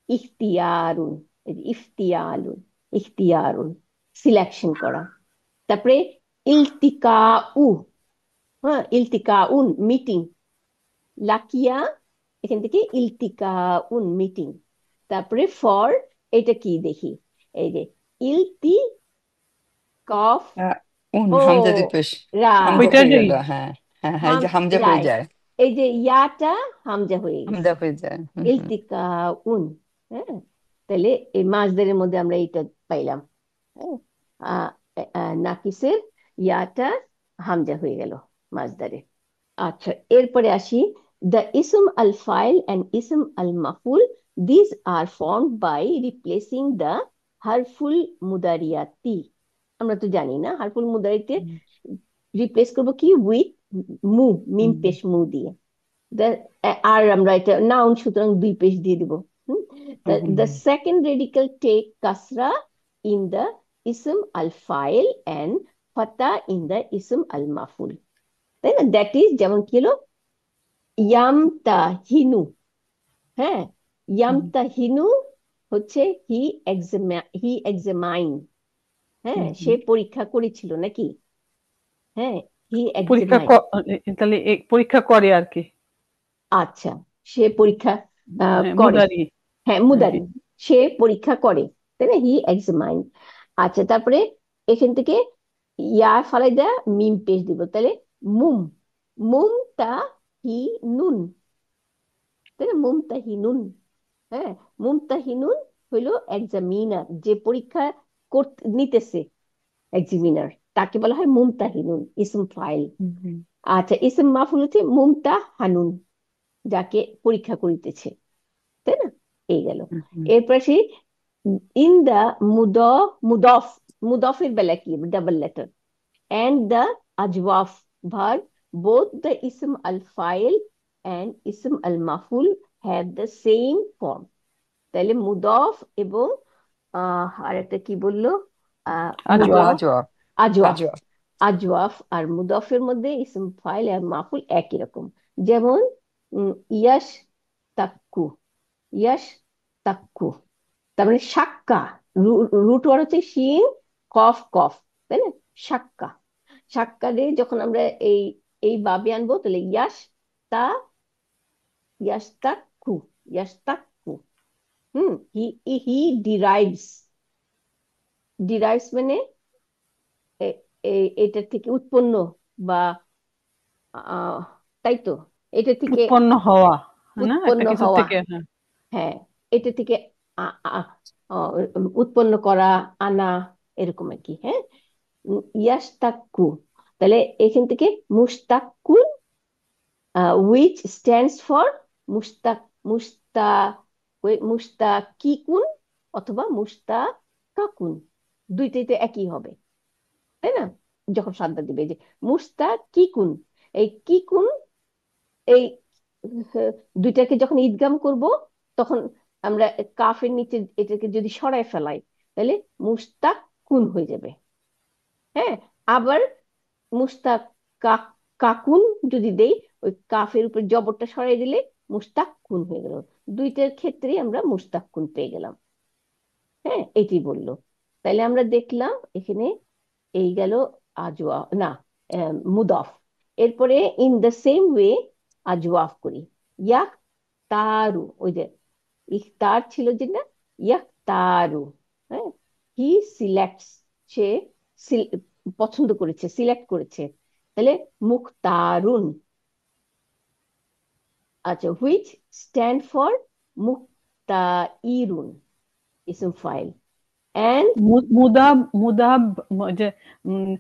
ইখতিয়ারুন, এই যে ইখতিয়ালুন, ইখতিয়ারুন, সিলেকশন করা। তারপরে ইলতিকাউ, হ্যাঁ, ইলতিকাউন, মিটিং, লাকিয়া, এখান থেকে ইলতিকাউন, মিটিং। তারপরে ফর, এটা কি দেখি, এই যে ইলতি, কফ, ও, হামজা দিয়ে পেশ, হামজা রাইট, ওইটার হয়ে যে গেল, হ্যাঁ হ্যাঁ হ্যাঁ, এই হাম, যে হামজা হয়ে রাইট, যায়, এই যে ইয়াটা হামজা হয়ে গেছে, হামজা হয়ে যায়। ইলতিকাউন, হ্যাঁ। তাহলে এই মাসদারের মধ্যে আমরা এইটা পাইলাম, হ্যাঁ, আহ, নাকিসের ইয়াটা হামজা হয়ে গেল মাজদারে। আচ্ছা, এরপরে আসি, দ্য ইসম আল ফাইল অ্যান্ড ইসম আল মাফুল, this are formed by replacing the হারফুল মুদারিয়াতি। আমরা তো জানি না হারফুল মুদারিতে রিপ্লেস করবো কি, উইথ মু, মিম পেশ মু দিয়ে। আর আমরা এটা নাউন, সুতরাং দুই পেশ দিয়ে দিব। দ্য সেকেন্ড রেডিক্যাল টেক কাসরা ইন দ্য ইসম আল ফাইল অ্যান্ড ফাতা ইন দ্য ইসম আল মাফুল, তাই না? দ্যাট ইজ, যেমন কি হলো, ইয়ামতা হিনু, হ্যাঁ, ইয়ামতা হিনু হচ্ছে হি হি এক্সামাইন, হ্যাঁ, সে পরীক্ষা করেছিল নাকি, হ্যাঁ, হি পরীক্ষা এক্সামাইন। তাহলে পরীক্ষা করে আর কি, আচ্ছা, সে পরীক্ষা হ্যাঁ, করে, মুদারি হ্যাঁ, আর মুদারি, কি। সে পরীক্ষা করে, তাই না, হি এক্সামাইন। আচ্ছা, তারপরে এখান থেকে ইয়া ফালাই দেয়া মিম পেশ দিব, তাহলে মুম, মুমতা হি নুন, তাই না, মুমতাহিনুন, হ্যাঁ, মুমতাহিনুন হইলো এক্সামিনার, যে পরীক্ষা করতে নিতেছে, এক্সামিনার, তাকে বলা হয় মুমতাহিনুন, ইসম ফাইল। আচ্ছা, ইসম মাফুল হচ্ছে মুমতাহানুন, যাকে পরীক্ষা করিতেছে, তাই না? এই গেল। এরপর সেই ইন দা মুদফ, মুদফের বেলা কি, double letter, and the ajwaf verb, both the ism al fa'il and ism al maf'ul have the same form. তাহলে মুদফ এবং আর একটা কি বললো, আজওয়া, মুদফ, আজওয়া, আজওয়াফ, আজওয়া, আজওয়াফ আর মুদফের মধ্যে ইসম ফাইল আর মাফুল একই রকম। যেমন ইয়াস তাক্কু, ইয়াস তাক্কু, তার মানে সাক্কা, রুট ওয়ার্ড হচ্ছে শিন, কফ কফ, তাই না, সাক্কা। সাক্কা দিয়ে যখন আমরা এই এই বাবে আনবো, তাহলে ইয়াস তা, ইয়াস্তাকু, ইয়াস্তাকু, হি, হি ডিরাইভস, ডিরাইভস মানে এটা থেকে উৎপন্ন বা আহ, তাই তো, এটা থেকে উৎপন্ন হওয়া, না একটা উৎপন্ন কিছু হওয়া, থেকে, হ্যাঁ। হ্যাঁ, এটা থেকে আ- আ- উৎপন্ন করা, আনা, এরকম আর কি, হ্যাঁ। ইয়াস্তাক্কু, তাহলে এখান থেকে মুস্তাকুন, which stands for মুস্তাক, মুস্তা, মুস্তাকিকুন অথবা মুস্তাকাকুন, দুইটাই তো একই হবে, তাই না? যখন সাদ্দা দিবে, যে মুস্তাকিকুন, এই কিকুন, এই দুইটাকে যখন ইদগাম করব, তখন আমরা কাফের নিচে এটাকে যদি সরায় ফেলাই, তাহলে মুস্তাকুন হয়ে যাবে, হ্যাঁ। আবার মুস্তাক কাকুন যদি দেই, ওই কাফের উপর জবরটা সরাই দিলে মুস্তাকুন হয়ে গেল। দুইটার ক্ষেত্রেই আমরা মুস্তাকুন পেয়ে গেলাম, হ্যাঁ, এটি বললো। তাহলে আমরা দেখলাম এখানে এই গেল আজওয়া, না, মুদফ। এরপরে ইন দ্য সেম ওয়ে আজওয়াফ করি, ইয়াক তারু, ওই যে ইখতার ছিল যে না, ইয়াক তারু, হ্যাঁ, হি সিলেক্টস, সে পছন্দ করেছে, সিলেক্ট করেছে, তাহলে মুখতারুন। আচ্ছা, হুইচ স্ট্যান্ড ফর মুক্তাইরুন, ইসম ফাইল, and মুদা মুদা যে উম,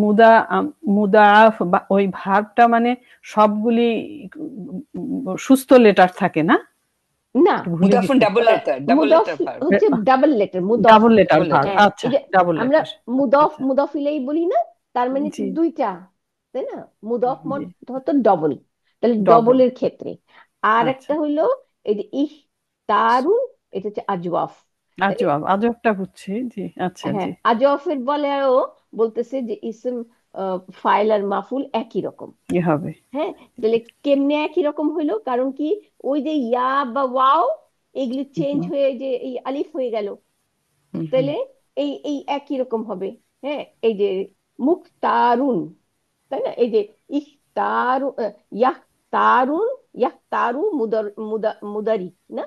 মুদা মুদাফ বা ওই ভার্বটা মানে সবগুলি সুস্থ লেটার থাকে না, না, একটু ভুলে মুদাফুন গেছি। ডাবল মুদফ লেটার ভার্ব। হচ্ছে ডাবল লেটার, মুদফ। Double letter double verb, letter. হ্যাঁ, আচ্ছা এই যে ডাবল আমরা লেটার। মুদফ আচ্ছা মুদফ ইলাই বলি না, তার মানে তো জি দুইটা, তাই না? মুদফ জি হতো ডবল, তাহলে ডবল। ডবলের ক্ষেত্রে। আর আচ্ছা একটা হইলো এই যে ইহ তারুন, এটা হচ্ছে আজওয়াফ। তাহলে আজব আজবটা বুঝছি, জি আচ্ছা হ্যাঁ, জি আজওয়াফের বলেও বলতেছে যে ইসম ফাইল আর মাফুল একই রকম। কি হবে। হ্যাঁ, তাহলে কেমনে একই রকম হইলো? কারণ কি, ওই যে ইয়া বা ওয়াও এগুলি চেঞ্জ হুম হয়ে যে এই আলিফ হয়ে গেল, হুম হুম। তাহলে এই এই একই রকম হবে। হ্যাঁ, এই যে মুখতারুন, তাই না? এই যে ইখতারু ইয়াহতারুন, ইয়াহতারু মুদারি না,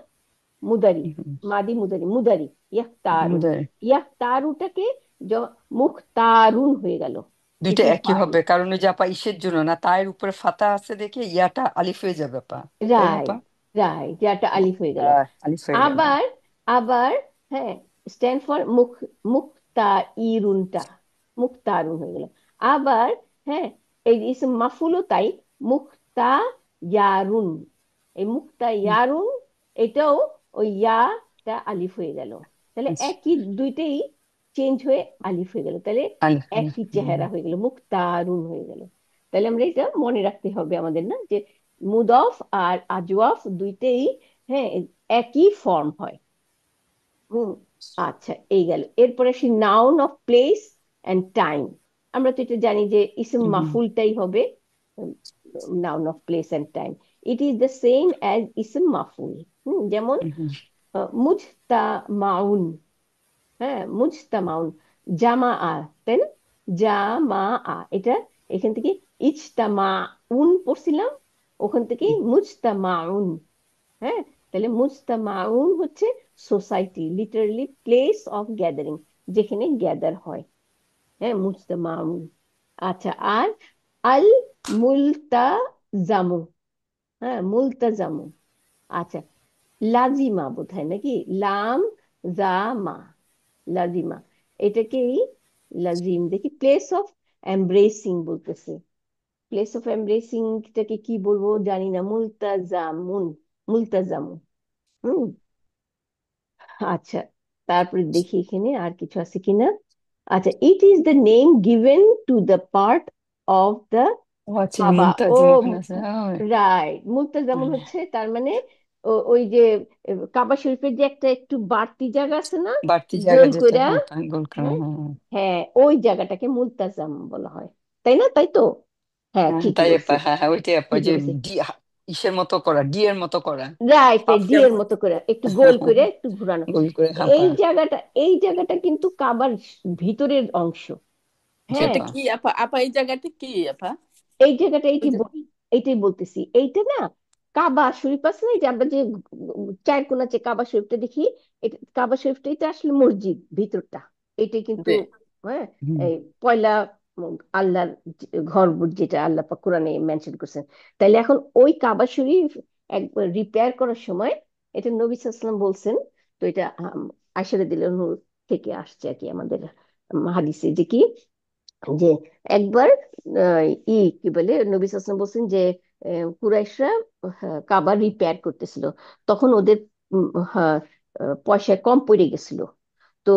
মুদারি, হুম, মাদি মুদারি, মুদারি ইয়াহতারুন। মুদারি। ইয়াহতারুটাকে মুখতারুন হয়ে গেল, দুইটা ইসম একই ফাইল। হবে, কারণ ওই যে আপা ইসের জন্য না, তায়ের উপরে ফাতা আছে দেখে ইয়াটা আলিফ হয়ে যাবে আপা, তাই না আপা? রাইট, রাইট, যেটা আলিফ হয়ে গেল। আলিফ হয়ে গেল। আবার আবার হ্যাঁ, স্ট্যান্ড ফর মুক্তা ইরুনটা মুক্তারুন হয়ে গেল। আবার হ্যাঁ, এই ইসম মাফুলও তাই, মুক্তা ইয়ারুন, এই মুক্তা হুম, ইয়ারুন এটাও ওই ইয়াটা আলিফ হয়ে গেল। তাহলে আচ্ছা। একই দুইটাই চেঞ্জ হয়ে আলিফ হয়ে গেল, তাহলে আলিফ আলিফ, একই চেহারা হয়ে গেল, মুক্তারুন হয়ে গেল। তাহলে আমরা এটা মনে রাখতে হবে আমাদের, না যে মুদফ আর আজওয়াফ দুইটাই হ্যাঁ একই ফর্ম হয়। হুম, আচ্ছা, এই গেল। এরপরে আসি noun of place and time. আমরা তো এটা জানি যে ইসম হুম, মাফুলটাই হবে noun of place and time. It is the same as ইসম মাফুল। যেমন হুম, হুম, মুজতামাউন, হ্যাঁ মুজতামাউন, জামা আ, তাই না? জামা আ, এটা এখান থেকে ইজতামাউন পড়ছিলাম, ওখান থেকে হুম, মুজতামাউন। হ্যাঁ, তাহলে মুজতামাউন হচ্ছে society, literally place of gathering, যেখানে গ্যাদার হয়। হ্যাঁ, মুজতামাউন। আচ্ছা, আর আল মুলতাজামু, হ্যাঁ মুলতাজামু। আচ্ছা, লাজিমা বোধহয় নাকি, লাম জামা, লাজিমা, এটাকেই লাজিম দেখি, প্লেস অফ এমব্রেসিং বলতেছে। প্লেস অফ এমব্রেসিং টাকে কি বলবো জানি না, মুলতাজামুন, মুলতাজামু। হুম, আচ্ছা, তারপরে দেখি এখানে আর কিছু আছে কিনা। আচ্ছা, it is the name given to the part of the ও আচ্ছা, কাবা। ও মুলতাজিম ওখানে আছে। রাইট, মুলতাজামুন হচ্ছে তার মানে ওই যে কাবা শরীফের যে একটা একটু বাড়তি জায়গা আছে না, বাড়তি জায়গা গোল যেটা, কইরা, হ্যাঁ গোল করা, হ্যাঁ, হ্যাঁ হ্যাঁ। হ্যাঁ ওই জায়গাটাকে মুলতাজাম বলা হয়, তাই না? তাই তো, হ্যাঁ হ্যাঁ, ঠিকই তাই বলছি, আপা, হ্যাঁ হ্যাঁ, ওইটাই আপা, ঠিকই যে বলছি। ডি ইসের মতো করা, ডি এর মতো করা, রাইট, হাফ ডি এর যেমন। মতো করে একটু গোল করে একটু ঘোরানো। গোল করে, হ্যাঁ এই আপা। জায়গাটা, এই জায়গাটা কিন্তু কাবার ভিতরের অংশ। জি হ্যাঁ, এটা আপা। কি আপা? আপা এই জায়গাটা কি আপা? এই জায়গাটা ওই এইটি যে বলি, এইটাই বলতেছি, এইটা না কাবা শরীফ আছে না, এই যে আমরা যে চার কোনা যে কাবা শরীফটা দেখি, এটা কাবা শরীফটাই তো আসলে মসজিদ ভিতরটা, এটাই কিন্তু। যে হ্যাঁ, হুম, এই পয়লা আল্লাহর ঘর যেটা আল্লাহ পাক কোরআনে মেনশন করছেন। তাইলে এখন ওই কাবা শরীফ একবার রিপেয়ার করার সময়, এটা নবী সাল্লাল্লাহু আলাইহি ওয়াসাল্লাম বলছেন। তো এটা আয়েশা রাদিয়াল্লাহু আনহু থেকে আসছে আর কি, আমাদের হাদিসে যে কি, যে একবার আহ, কি বলে, নবী সাল্লাল্লাহু আলাইহি ওয়াসাল্লাম বলছেন যে কুরাইশরা কাবা রিপেয়ার করতেছিল, তখন ওদের হ্যাঁ, পয়সা কম পড়ে গেছিল। তো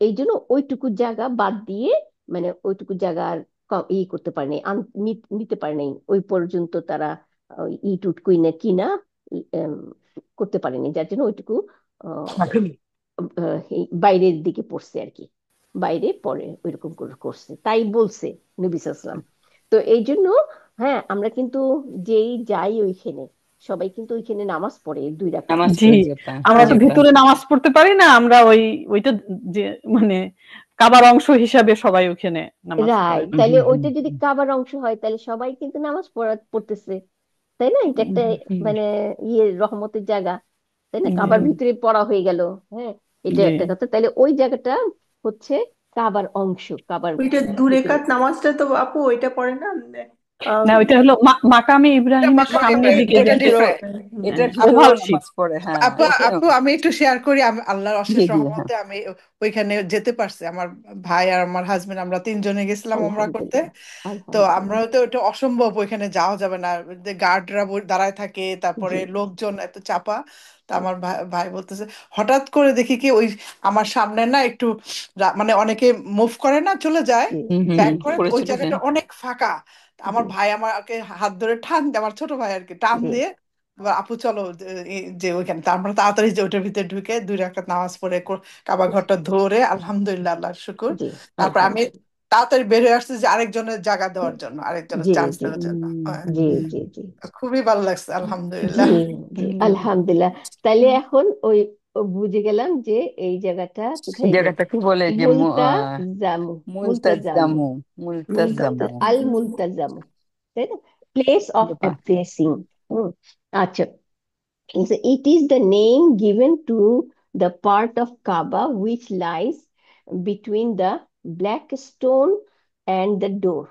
এই জন্য ওইটুকু জায়গা বাদ দিয়ে, মানে ওইটুকু জায়গা আর করতে পারেনি, নিতে পারেনি, ওই পর্যন্ত তারা ইট উট কুইনে কিনা উম, করতে পারেনি, যার জন্য ওইটুকু এই বাইরের দিকে পড়ছে আর কি, বাইরে পরে ওইরকম করে করছে, তাই বলছে নবী সাল্লাল্লাহু আলাইহি ওয়াসাল্লাম। তো এই জন্য হ্যাঁ, আমরা কিন্তু যেই যাই ওইখানে, সবাই কিন্তু ওইখানে নামাজ পড়ে 2 রাকাত নামাজ জি পড়ে, জি আপা, আমরা হ্যাঁ। জি তো আপা। ভিতরে নামাজ পড়তে পারি না, আমরা ওইটা যে মানে কাবার অংশ হিসাবে সবাই ওখানে নামাজ পড়ে। রাইট, হুম তাহলে হুম হুম ওইটা যদি কাবার অংশ হয়, তাহলে সবাই কিন্তু নামাজ পড়তেছে, তাই না? এটা একটা হুম মানে ইয়ে রহমতের জায়গা, তাই না? জি কাবার ভিতরে পড়া হয়ে গেল। হ্যাঁ, এটা জি একটা কথা, তাহলে ওই জায়গাটা হচ্ছে কাবার অংশ, কাবার ওইটা দু ভিতরে। রেখাত নামাজটা তো আপু ওইটা পড়ে না, না, ওইটা হলো মাকামে ইব্রাহিমের মাকামে সামনের ইব্রাহিম, দিকে এটা যে ডিফারেন্ট, এটা হ্যাঁ, ভিতরেও ওভাল শিপ। নামাজ পড়ে, হ্যাঁ আপু এটা। আপু আমি একটু শেয়ার করি, আমি আল্লাহর জি অশেষ জি হ্যাঁ, রহমতে আমি ওইখানে যেতে পারছি। আমার ভাই আর আমার হাজবেন্ড আমরা তিনজনে গেছিলাম ওমরা করতে। আলহামদুলিল্লাহ তো আলহামদুলিল্লাহ। আমরাও তো ওটা অসম্ভব, ওইখানে যাওয়া যাবে না, গার্ডরা দাঁড়ায় থাকে, তারপরে জি লোকজন এত চাপা। তা আমার ভাই ভাই বলতেছে, হঠাৎ করে দেখি কি ওই আমার সামনে না একটু মানে অনেকে মুভ করে না, চলে যায় জি হুম হুম ব্যাক হুম, করে, তো করে ওই চলে যায়। জায়গাটা অনেক ফাঁকা। তা জি আমার ভাই আমাকে হাত ধরে টান দিয়ে, আমার ছোট ভাই আর কি টান জি দিয়ে, এবার আপু চলো যে ওইখানে। তা আমরা তাড়াতাড়ি যে ওটার ভিতরে ঢুকে 2 রাকাত নামাজ পড়ে কাবা ঘরটা ধরে আলহামদুলিল্লাহ, আল্লাহর শুকুর। জি তারপর আমি আলহামদুলিল্লাহ। তাড়াতাড়ি বের হয়ে আসছি যে আরেকজনের জায়গা দেওয়ার জন্য, আরেকজনের জি চান্স জি দেওয়ার জন্য। জি জি জি খুবই ভালো লাগছে জি আলহামদুলিল্লাহ। জি হুম, আলহামদুলিল্লাহ। তাইলে এখন ওই ও বুঝে গেলাম যে এই জায়গাটা এই কোথায়, যে জায়গাটা কি বলে যে মুলতাজামু মুলতাজামু মুলতাজামু, মুলতাজামু। আল মুলতাজামু, তাই না? প্লেস অফ বাহ, অ্যাড্রেসিং। আচ্ছা, so it is the name given to the part of Kaaba which lies between the black stone and the door.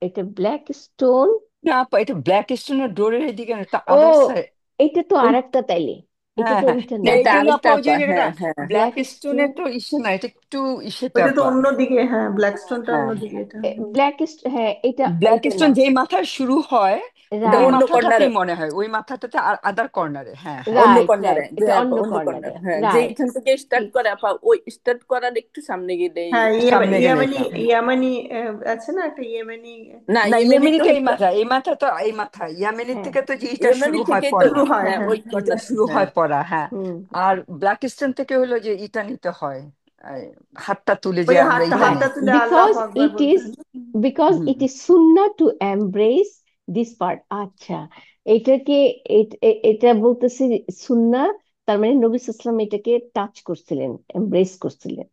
এটা ব্ল্যাক স্টোন। না আপা, এটা ব্ল্যাক স্টোনের ডোরের এদিকে না, এটা ও, আদার সাইড। এটা তো ওই, আরেকটা তাইলে, এটা হ্যাঁ তো হ্যাঁ, ওইটা না না। এই এটা জন্য আপা আরেকটা ওই যে আপা, জায়গাটা হ্যাঁ হ্যাঁ। ব্ল্যাক ব্ল্যাক স্টোনের স্টোন, তো ইসে না, এটা একটু ইসেতে ওইটা তো আপা। অন্যদিকে, হ্যাঁ ব্ল্যাক স্টোনটা হ্যাঁ, অন্যদিকে এটা। ব্ল্যাক, হ্যাঁ এটা ব্ল্যাক এটা না। স্টোন যেই মাথায় শুরু হয় এটা ওই রাইট অন্য কর্নারে, মাথাটাতেই মনে হয়, ওই মাথাটাতে আর কর্নারে, হ্যাঁ হ্যাঁ। অন্য রাইট কর্নারে, রাইট, যে এটা আপা অন্য অন্য কর্নারে। কর্নারে, হ্যাঁ রাইট, যেইখান থেকে স্টার্ট ঠিক। করে আপা, ওই স্টার্ট করার একটু সামনে গেলেই হ্যাঁ সামনে গেলে ইয়ামানি এটা। ইয়ামানি আছে না একটা ইয়ামানি। না, না ইয়েমেনি ইয়েমেনি তো তো এই হচ্ছে, মাথা, এই মাথা তো এই মাথা ইয়ামেনের হ্যাঁ থেকে তো যে এটা ইয়েমেনি শুরু হয় থেকেই তো, পড়া, শুরু হয়, হ্যাঁ হ্যাঁ ওই এটা কর্নার, শুরু হ্যাঁ। হয় পড়া, হ্যাঁ। হুম। আর ব্ল্যাক স্টোন থেকে হলো যে ইটা নিতে হয়, এই হাতটা তুলে যে ওই আমরা হাতটা ইটা হ্যাঁ, হাতটা নিই। তুলে আল্লাহু because আকবার it বলতে is হয় না? because hmm, it is sunnah to embrace this part. আচ্ছা, এটাকে এটা বলতেছে সুন্নাহ, তার মানে নবী সাল্লাল্লাহু আলাইহি ওয়াসাল্লাম এটাকে টাচ করছিলেন, এমব্রেস করছিলেন,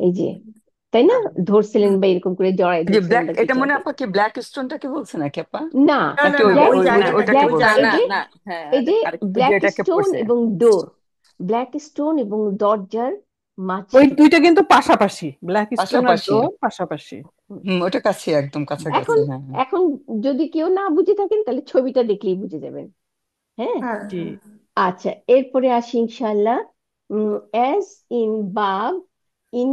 এই যে, তাই না? হ্যাঁ। ধরছিলেন বা এরকম করে জড়াই যে ধরছিলেন ব্ল্যাক, বা এটা কিছু মনে একটা। আপা কি ব্ল্যাক স্টোনটাকে বলছে নাকি আপা, না, না না নাকি না, ওইটা ব্ল্যাক ওই জায়গাটাকে, ওইটাকে ব্ল্যাক ওই বলছে? না এই জায়গাটা। যে, না, হ্যাঁ এই যে আরেকটা। ওই যে ব্ল্যাক এটাকে স্টোন পড়ছে। এবং ডোর, ব্ল্যাক স্টোন এবং দরজার ওই মাঝখানে। দুইটা কিন্তু পাশাপাশি, ব্ল্যাক স্টোন আর পাশাপাশি, ডোর পাশাপাশি। হুম, ওটা কাছে, একদম কাছাকাছি, এখন হ্যাঁ। এখন যদি কেউ না বুঝে থাকেন তাহলে ছবিটা দেখলেই বুঝে যাবেন। হ্যাঁ, হ্যাঁ জি। হ্যাঁ। আচ্ছা, এরপরে আসি ইনশাল্লাহ। অ্যাজ ইন বাব, ইন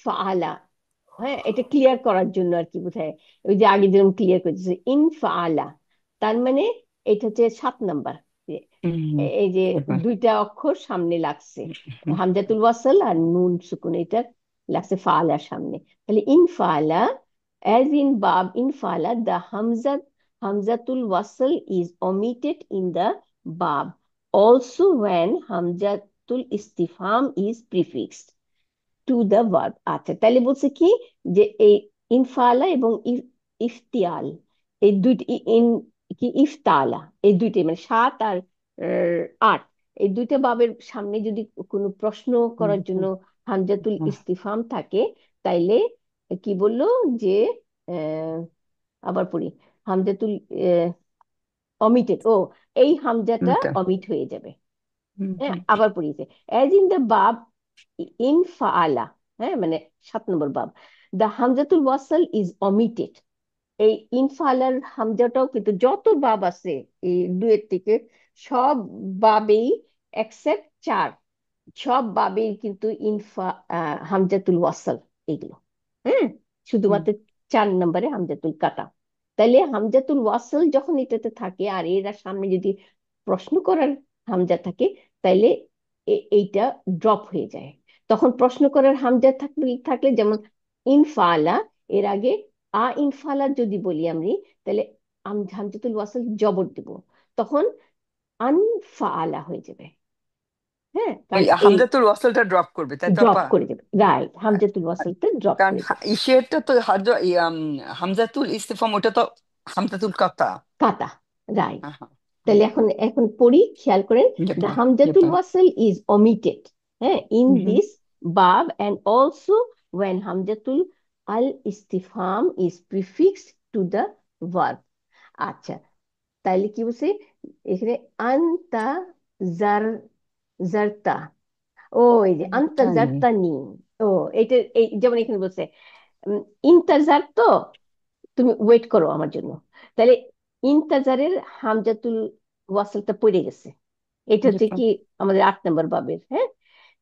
ফাআলা। হ্যাঁ, এটা ক্লিয়ার করার জন্য আর কি বোধহয়, ওই যে আগে যেরকম ক্লিয়ার করতেছে ইন ফাআলা, তার মানে এটা হচ্ছে 7 নাম্বার। হুম, এই যে এবার, দুইটা অক্ষর সামনে লাগছে, হুম, হামজাতুল ওয়াসাল আর নুন সুকুন, এটা লাগছে ফাআলার সামনে। তাহলে ইন ফাআলা, as in bab in ফাআলা, the hamzatul wasl is omitted in the bab also when hamzatul istifham is prefixed to the verb. আচ্ছা, তাহলে বলছে কি যে এই ইনফালা এবং ইফতিয়াল, এই দুইটি ইন কি ইফতালা, এই দুইটাই মানে 7 আর 8, এই দুইটা ভাবের সামনে যদি কোনো প্রশ্ন হুম, করার জন্য হামজাতুল হুম, ইস্তিফাম থাকে, তাইলে কি বললো যে আহ, আবার পড়ি, হামজাতুল অমিটেড, এই হামজাটা ওইটা, অমিট হয়ে যাবে। হুম, হ্যাঁ, হুম, আবার পড়িয়েছে অ্যাজ ইন দ্য বাব ইন ফাআলা। হ্যাঁ, মানে 7 নম্বর বাব, দ্য হামজাতুল ওয়াসাল ইজ অমিটেড। এই ইনফালার হামজাটাও কিন্তু যত বাব আছে এই দুয়ের থেকে, সব বাবেই এক্সেপ্ট 4, সব বাবেই কিন্তু হামজাতুল ওয়াসাল এগুলো। হ্যাঁ, হুম। শুধুমাত্র 4 নম্বরে হামজাতুল কাটা। তাইলে হামজাতুল ওয়াসাল যখন এটাতে থাকে আর এর সামনে যদি প্রশ্ন করার হামজা থাকে, তাইলে এইটা ড্রপ হয়ে যায়। তখন প্রশ্ন করার হামজা থাকলে থাকলে যেমন ইনফালা, এর আগে ইনফালা যদি বলি আমি, তাহলে হামজাতুল ওয়াসাল জবর দেব, তখন আনফালা হয়ে যাবে। হ্যাঁ, ওই কারণ এই হামজাতুল ওয়াসালটা ড্রপ করবে, তাই তো ড্রপ আপা? করে যাবে, রাইট, হামজাতুল ওয়াসালটা ড্রপ কারণ করে যাবে। ইসেরটা তো হামজাতুল ইস্তিফাম, ওটা তো হামজাতুল কাতা। কাতা, রাইট। হ্যাঁ হ্যাঁ, হুম, তাহলে এখন এখন পড়ি, খেয়াল করেন, দ্য যেপা হামজাতুল যেপা, ওয়াসাল ইজ omitted, হ্যাঁ, ইন হুম হুম, দিস বাব and also when hamzatul al istifham is prefixed to the verb. আচ্ছা, তাইলে কি বলছে এখানে আনতা জার জারতা, এই যে আনতা তাই, জারতানি। ও, এটা এই যেমন এখানে বলছে ইন্তাজার তো, তুমি ওয়েট করো আমার জন্য। তাহলে ইন্তাজারের হামজাতুল ওয়াসালটা পড়ে গেছে। এটা জি হচ্ছে আপা। কি আমাদের 8 নম্বর বাবের। হ্যাঁ,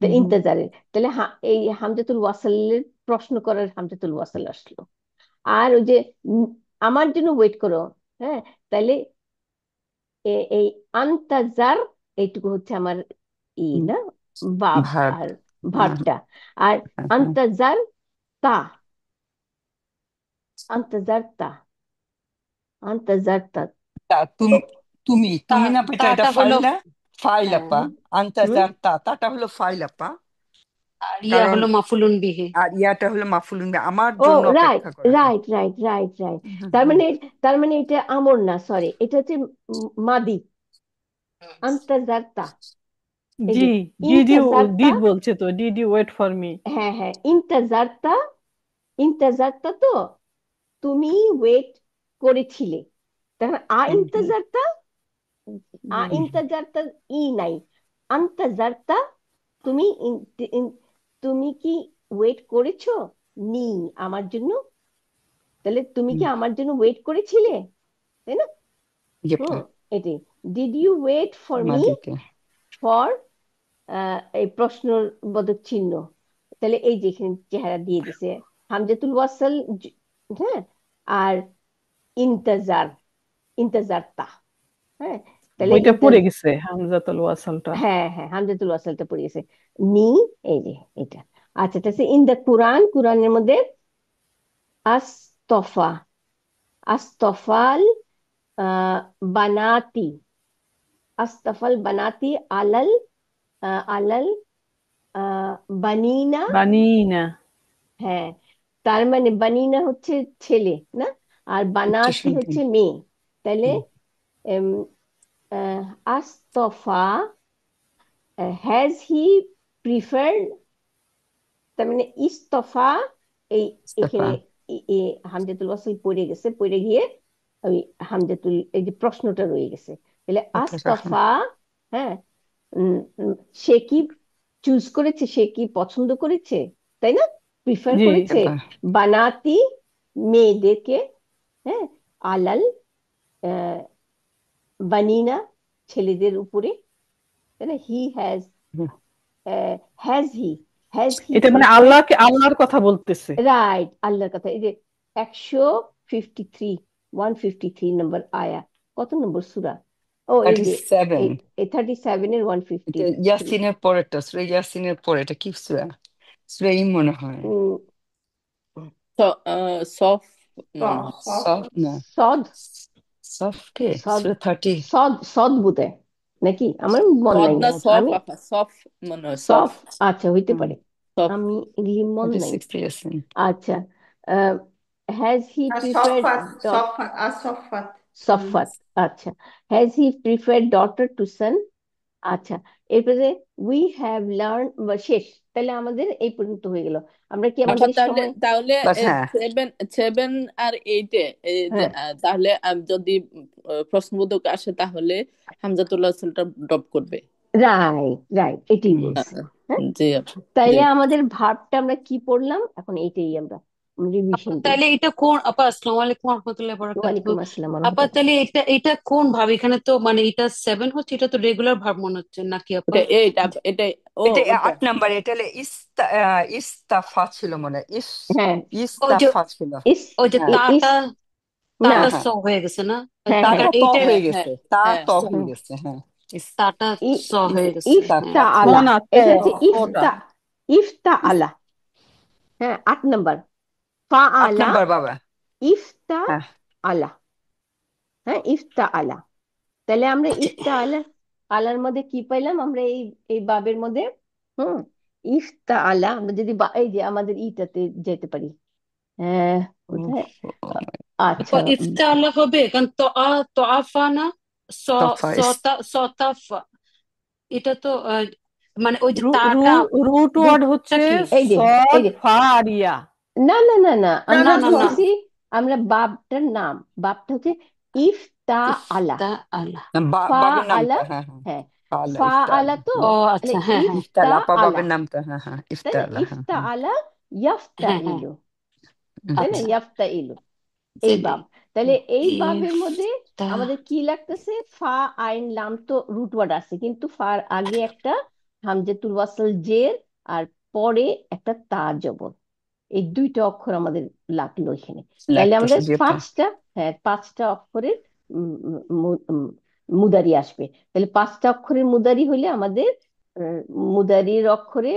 তো হুম হুম। ইন্তাজারের তাহলে এই হামজাতুল ওয়াসালের প্রশ্ন করার হামজাতুল ওয়াসাল আসলো। আর ওই যে আমার জন্য ওয়েট করো, হ্যাঁ, তাহলে এই আন্তাজার এইটুকু হচ্ছে আমার হুম। না বাব ভার্ব। আর হ্যাঁ ভাবটা। আর হ্যাঁ। আন্তাজার তা, আন্তাজার তা, আন্তাজার তা। তা তুমি তুমি তা তুমি না পেটা এটা তাটা ফাইল হলো না? ফাইল হ্যাঁ, আপা। হুম, আন্তাজার তাটা হলো ফাইল আপা। আর কারণ হলো মাফুলুন বিহি। আর ইয়াটা হলো মাফুলুন বিহি, আমার ও জন্য রাইট, অপেক্ষা করে। Right, right, right, right. হুম, তার হুম। মানে, তার মানে এটা আমর না, সরি, এটা হচ্ছে মাদি। আন্তাজারতা, এই জি, যে ইন্তাজারতা। ডিড বলছে তো, did you wait for me. হ্যাঁ, হ্যাঁ, ইন্তাজারতা, ইন্তাজারতা তো তুমি ওয়েট করেছিলে। তখন হুম, হুম। ইন্তাজারতা, ইন্তাজারতা নাই, আন্তাজারতা তুমি তুমি কি ওয়েট করেছো নি আমার জন্য। তাহলে তুমি কি হুম। আমার জন্য ওয়েট করেছিলে, তাই না? জি আপা। এটাই, did you wait for me, মাদিতে। ফর এই প্রশ্নবোধক চিহ্ন। তাহলে এই যে এখানে চেহারা দিয়ে দিছে হামজাতুল ওয়াসাল, হ্যাঁ, আর ইন্তাজার, ইন্তাজারতা। হ্যাঁ, তাহলে ওইটা পড়ে গেছে হামজাতুল ওয়াসালটা। হ্যাঁ, হ্যাঁ, হামজাতুল ওয়াসালটা পড়ে গেছে। নি, এই যে এটা। আচ্ছা, এটা হচ্ছে ইন দ্য কোরআন, কোরআনের মধ্যে আস্তফা, আস্তফাল বানাতি, আস্তফাল বানাতি আলাল আলাল বানিনা। বানিনা। হ্যাঁ, তার মানে বানিনা হচ্ছে ছেলে না, আর উচ্চ বানাতি সন্তান। হচ্ছে মেয়ে। তাহলে হুম। এম, আস্তফা, হ্যাজ হি প্রিফার্ড, তার মানে ইস্তফা, এই মুস্তাফা। এখানে হামজাতুল ওয়াসল পড়ে গেছে, পড়ে গিয়ে ওই হামজাতুল এই যে প্রশ্নটা রয়ে গেছে। তাহলে আচ্ছা আচ্ছা। আস্তফা, হ্যাঁ, উম, উম, সে কি চুজ করেছে, সে কি পছন্দ করেছে, তাই না, প্রিফার জি। করেছে আপা। বানাতি মেয়েদেরকে, হ্যাঁ, আলাল আহ, বানিনা ছেলেদের উপরে, তাই না? He has, hmm. He, has he এটা মানে প্রিফার্ড, আল্লাহর কথা বলতেছে। রাইট, আল্লাহর কথা। এই যে 153, 153 নম্বর আয়া, কত নম্বর সূরা? ও এই যে 37। এই 37-এর এটা 153। ইয়াসিনের পরেরটা, সূরা ইয়াসিনের পরে। এটা কি সূরা? সূরা মনে হয়। সফ মনে হয়। সফ না, সদ, সফ কে সদ, সূরা 30। সদ, সদ বোধহয়, নাকি আমার মনে সদ নাই। না সফ আমি আপা, সফ মনে হয়, সফ। সফ, আচ্ছা হইতে হুম। পারে, সফ। আমি এগুলি মনে নাই। 36 ইয়াসিন। আচ্ছা, has he R preferred Safat, Safat আর সফাত। সফাত, আচ্ছা, has he preferred daughter to son. আচ্ছা, এরপরে উই হ্যাভ লার্ন, শেষ। তাহলে আমাদের এই পর্যন্ত হয়ে গেল। আমরা কি আপা আমাদের তাহলে সময়, তাহলে বাস হ্যাঁ। সেভেন সেভেন আর এইটে হ্যাঁ, তাহলে যদি প্রশ্নবোধক আসে তাহলে হামজাতুল্লাহ আসলটা ড্রপ করবে। রাইট, রাইট, এটাই হুম। বলছি। হ্যাঁ, জি আপা, জি। তাইলে আমাদের ভার্বটা আমরা কি পড়লাম এখন, এইটাই আমরা আপা রিভিশন দিই। তাহলে এটা কোন, আপা আসসালামু আলাইকুম রহমতুল্লাহ বারাকাতুহু। ওয়ালাইকুম আসসালাম আপা রহমতুল্লাহ। তাহলে এটা কোন ভাব? এখানে তো মানে এটা 7 হচ্ছে, এটা তো রেগুলার ভাব মনে হচ্ছে নাকি আপা? এটা এইটা এটাই, ও এটা ওইটা। 8 নাম্বার। এটা হলে ইস্তাফা ছিল মনে হয়। হ্যাঁ, ওই যে ইস্তাফা ছিল। ইস, ওই যে হ্যাঁ ইস, তাটা না, হ্যাঁ তাটা স হ্যাঁ। হয়ে গেছে না? হ্যাঁ, হ্যাঁ, তাটা ত এইটা হয়ে হ্যাঁ গেছে, তা হ্যাঁ, ত সফ। হয়ে হ্যাঁ, গেছে। হ্যাঁ। তাটা ই- স হয়ে গেছে, ইফতা হ্যাঁ। ইস্তাফা। আলা, না, এটা হচ্ছে ওটা ইফতা, ইফতা আলা, হ্যাঁ, 8 নম্বর, ফা 8 আলা, নাম্বার বাবা। ইফতা হ্যাঁ। আলা, হ্যাঁ, ইফতা আলা। তাহলে আমরা আচ্ছা, ইফতা আলা, আলার মধ্যে কি পাইলাম আমরা এই এই বাবের মধ্যে? হুম, ইফতা আলা, আমরা যদি এই যে আমাদের ইটাতে যেতে পারি, হ্যাঁ, কোথায়? আচ্ছা, ইফতালা হবে কারণ তো আফা না, স তফা সতাফা। এটা তো মানে ওই যে রুট তাটা ওয়ার্ড হচ্ছে রুটটা কি? এই যে, এই সদ যে, ফা আর ইয়া। না, না, না, না, না আমরা না, না না না, বলছি, আমরা বাপটার নাম, বাপটা হচ্ছে ইফতা আলা, ইফতা আলা। ফা বাবের আলা, নামটা। হ্যাঁ হ্যাঁ। হ্যাঁ, আল্লাহ ফা ইফতার। আলা তো, ও তাহলে আচ্ছা, হ্যাঁ হ্যাঁ ইফতা ইফতার আপা আলা, বাবের নামটা। হ্যাঁ হ্যাঁ, তাই না? ইফতার আল্লাহ। হ্যাঁ ইফতা আলা ইয়াফতা হ্যাঁ হ্যাঁ, ইলু, হুম, তাই না? হুম। আচ্ছা। ইয়াফতা ইলু, এই সেটাই বাব, তাহলে এই বাবের মধ্যে ইফতা আমাদের কি লাগতেছে? ফা আইন লাম তো রুট ওয়ার্ড আছে, কিন্তু ফার আগে একটা হামজাতুল ওয়াসল জের, আর পরে একটা তা জবর, এই দুইটা অক্ষর আমাদের লাগলো এখানে। তাহলে লাগতো আমাদের জি আপা। পাঁচটা, হ্যাঁ, পাঁচটা অক্ষরের উম, মু- উম, মুদারি আসবে। তাহলে পাঁচটা অক্ষরের মুদারি হলে আমাদের আহ, মুদারির অক্ষরে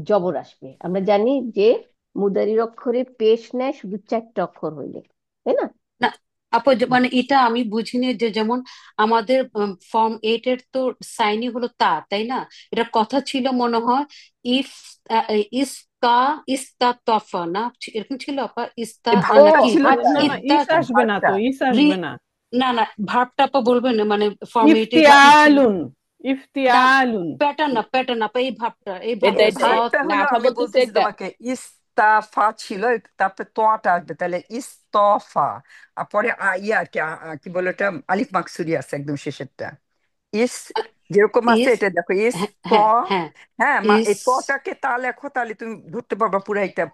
জবর আসবে। আমরা জানি যে মুদারির অক্ষরে পেশ নেয় শুধু চারটা অক্ষর হইলে, তাই না? না আপু, মানে এটা আমি বুঝিনি যে যেমন আমাদের ফর্ম 8 এর তো সাইনই হলো তা, তাই না? এটা কথা ছিল মনে হয় ইফ ইস্তা ইস্তা তফা না, এরকম ছিল আপা, ইস্তা এই ও ভাবটা নাকি ছিল আচ্ছা, না, ইত্তা ইস আসবে না ভাবটা। তো, ইস রি আসবে না। না না, ভার্বটা আপা বলবেন না, মানে ফর্ম 8 এর কি ছিল ইফতিয়ালুন, না? ইফতিয়ালুন। প্যাটার্ন আপা, এই ভাবটা, এই এই এটা ভাবটা এটা সৎ। ভাবটা না, হলো আপা আমি বলতেছে বলতেছি এটা। তোমাকে, ইস্তাফা ছিল, তারপরে তোয়াটা আসবে, তাহলে ইস্তফা। আর পরে ইয়ে আর কি, কি বলে ওটা, আলিফ মাকসুরি আছে একদম শেষেরটা। ইস যেরকম আছে ইস এটা দেখো, ইস হ্যাঁ ত। হ্যাঁ হ্যাঁ, হ্যাঁ, এই ইস, তটাকে তা লেখো, তাহলে তুমি ধরতে পারবা পুরো এটা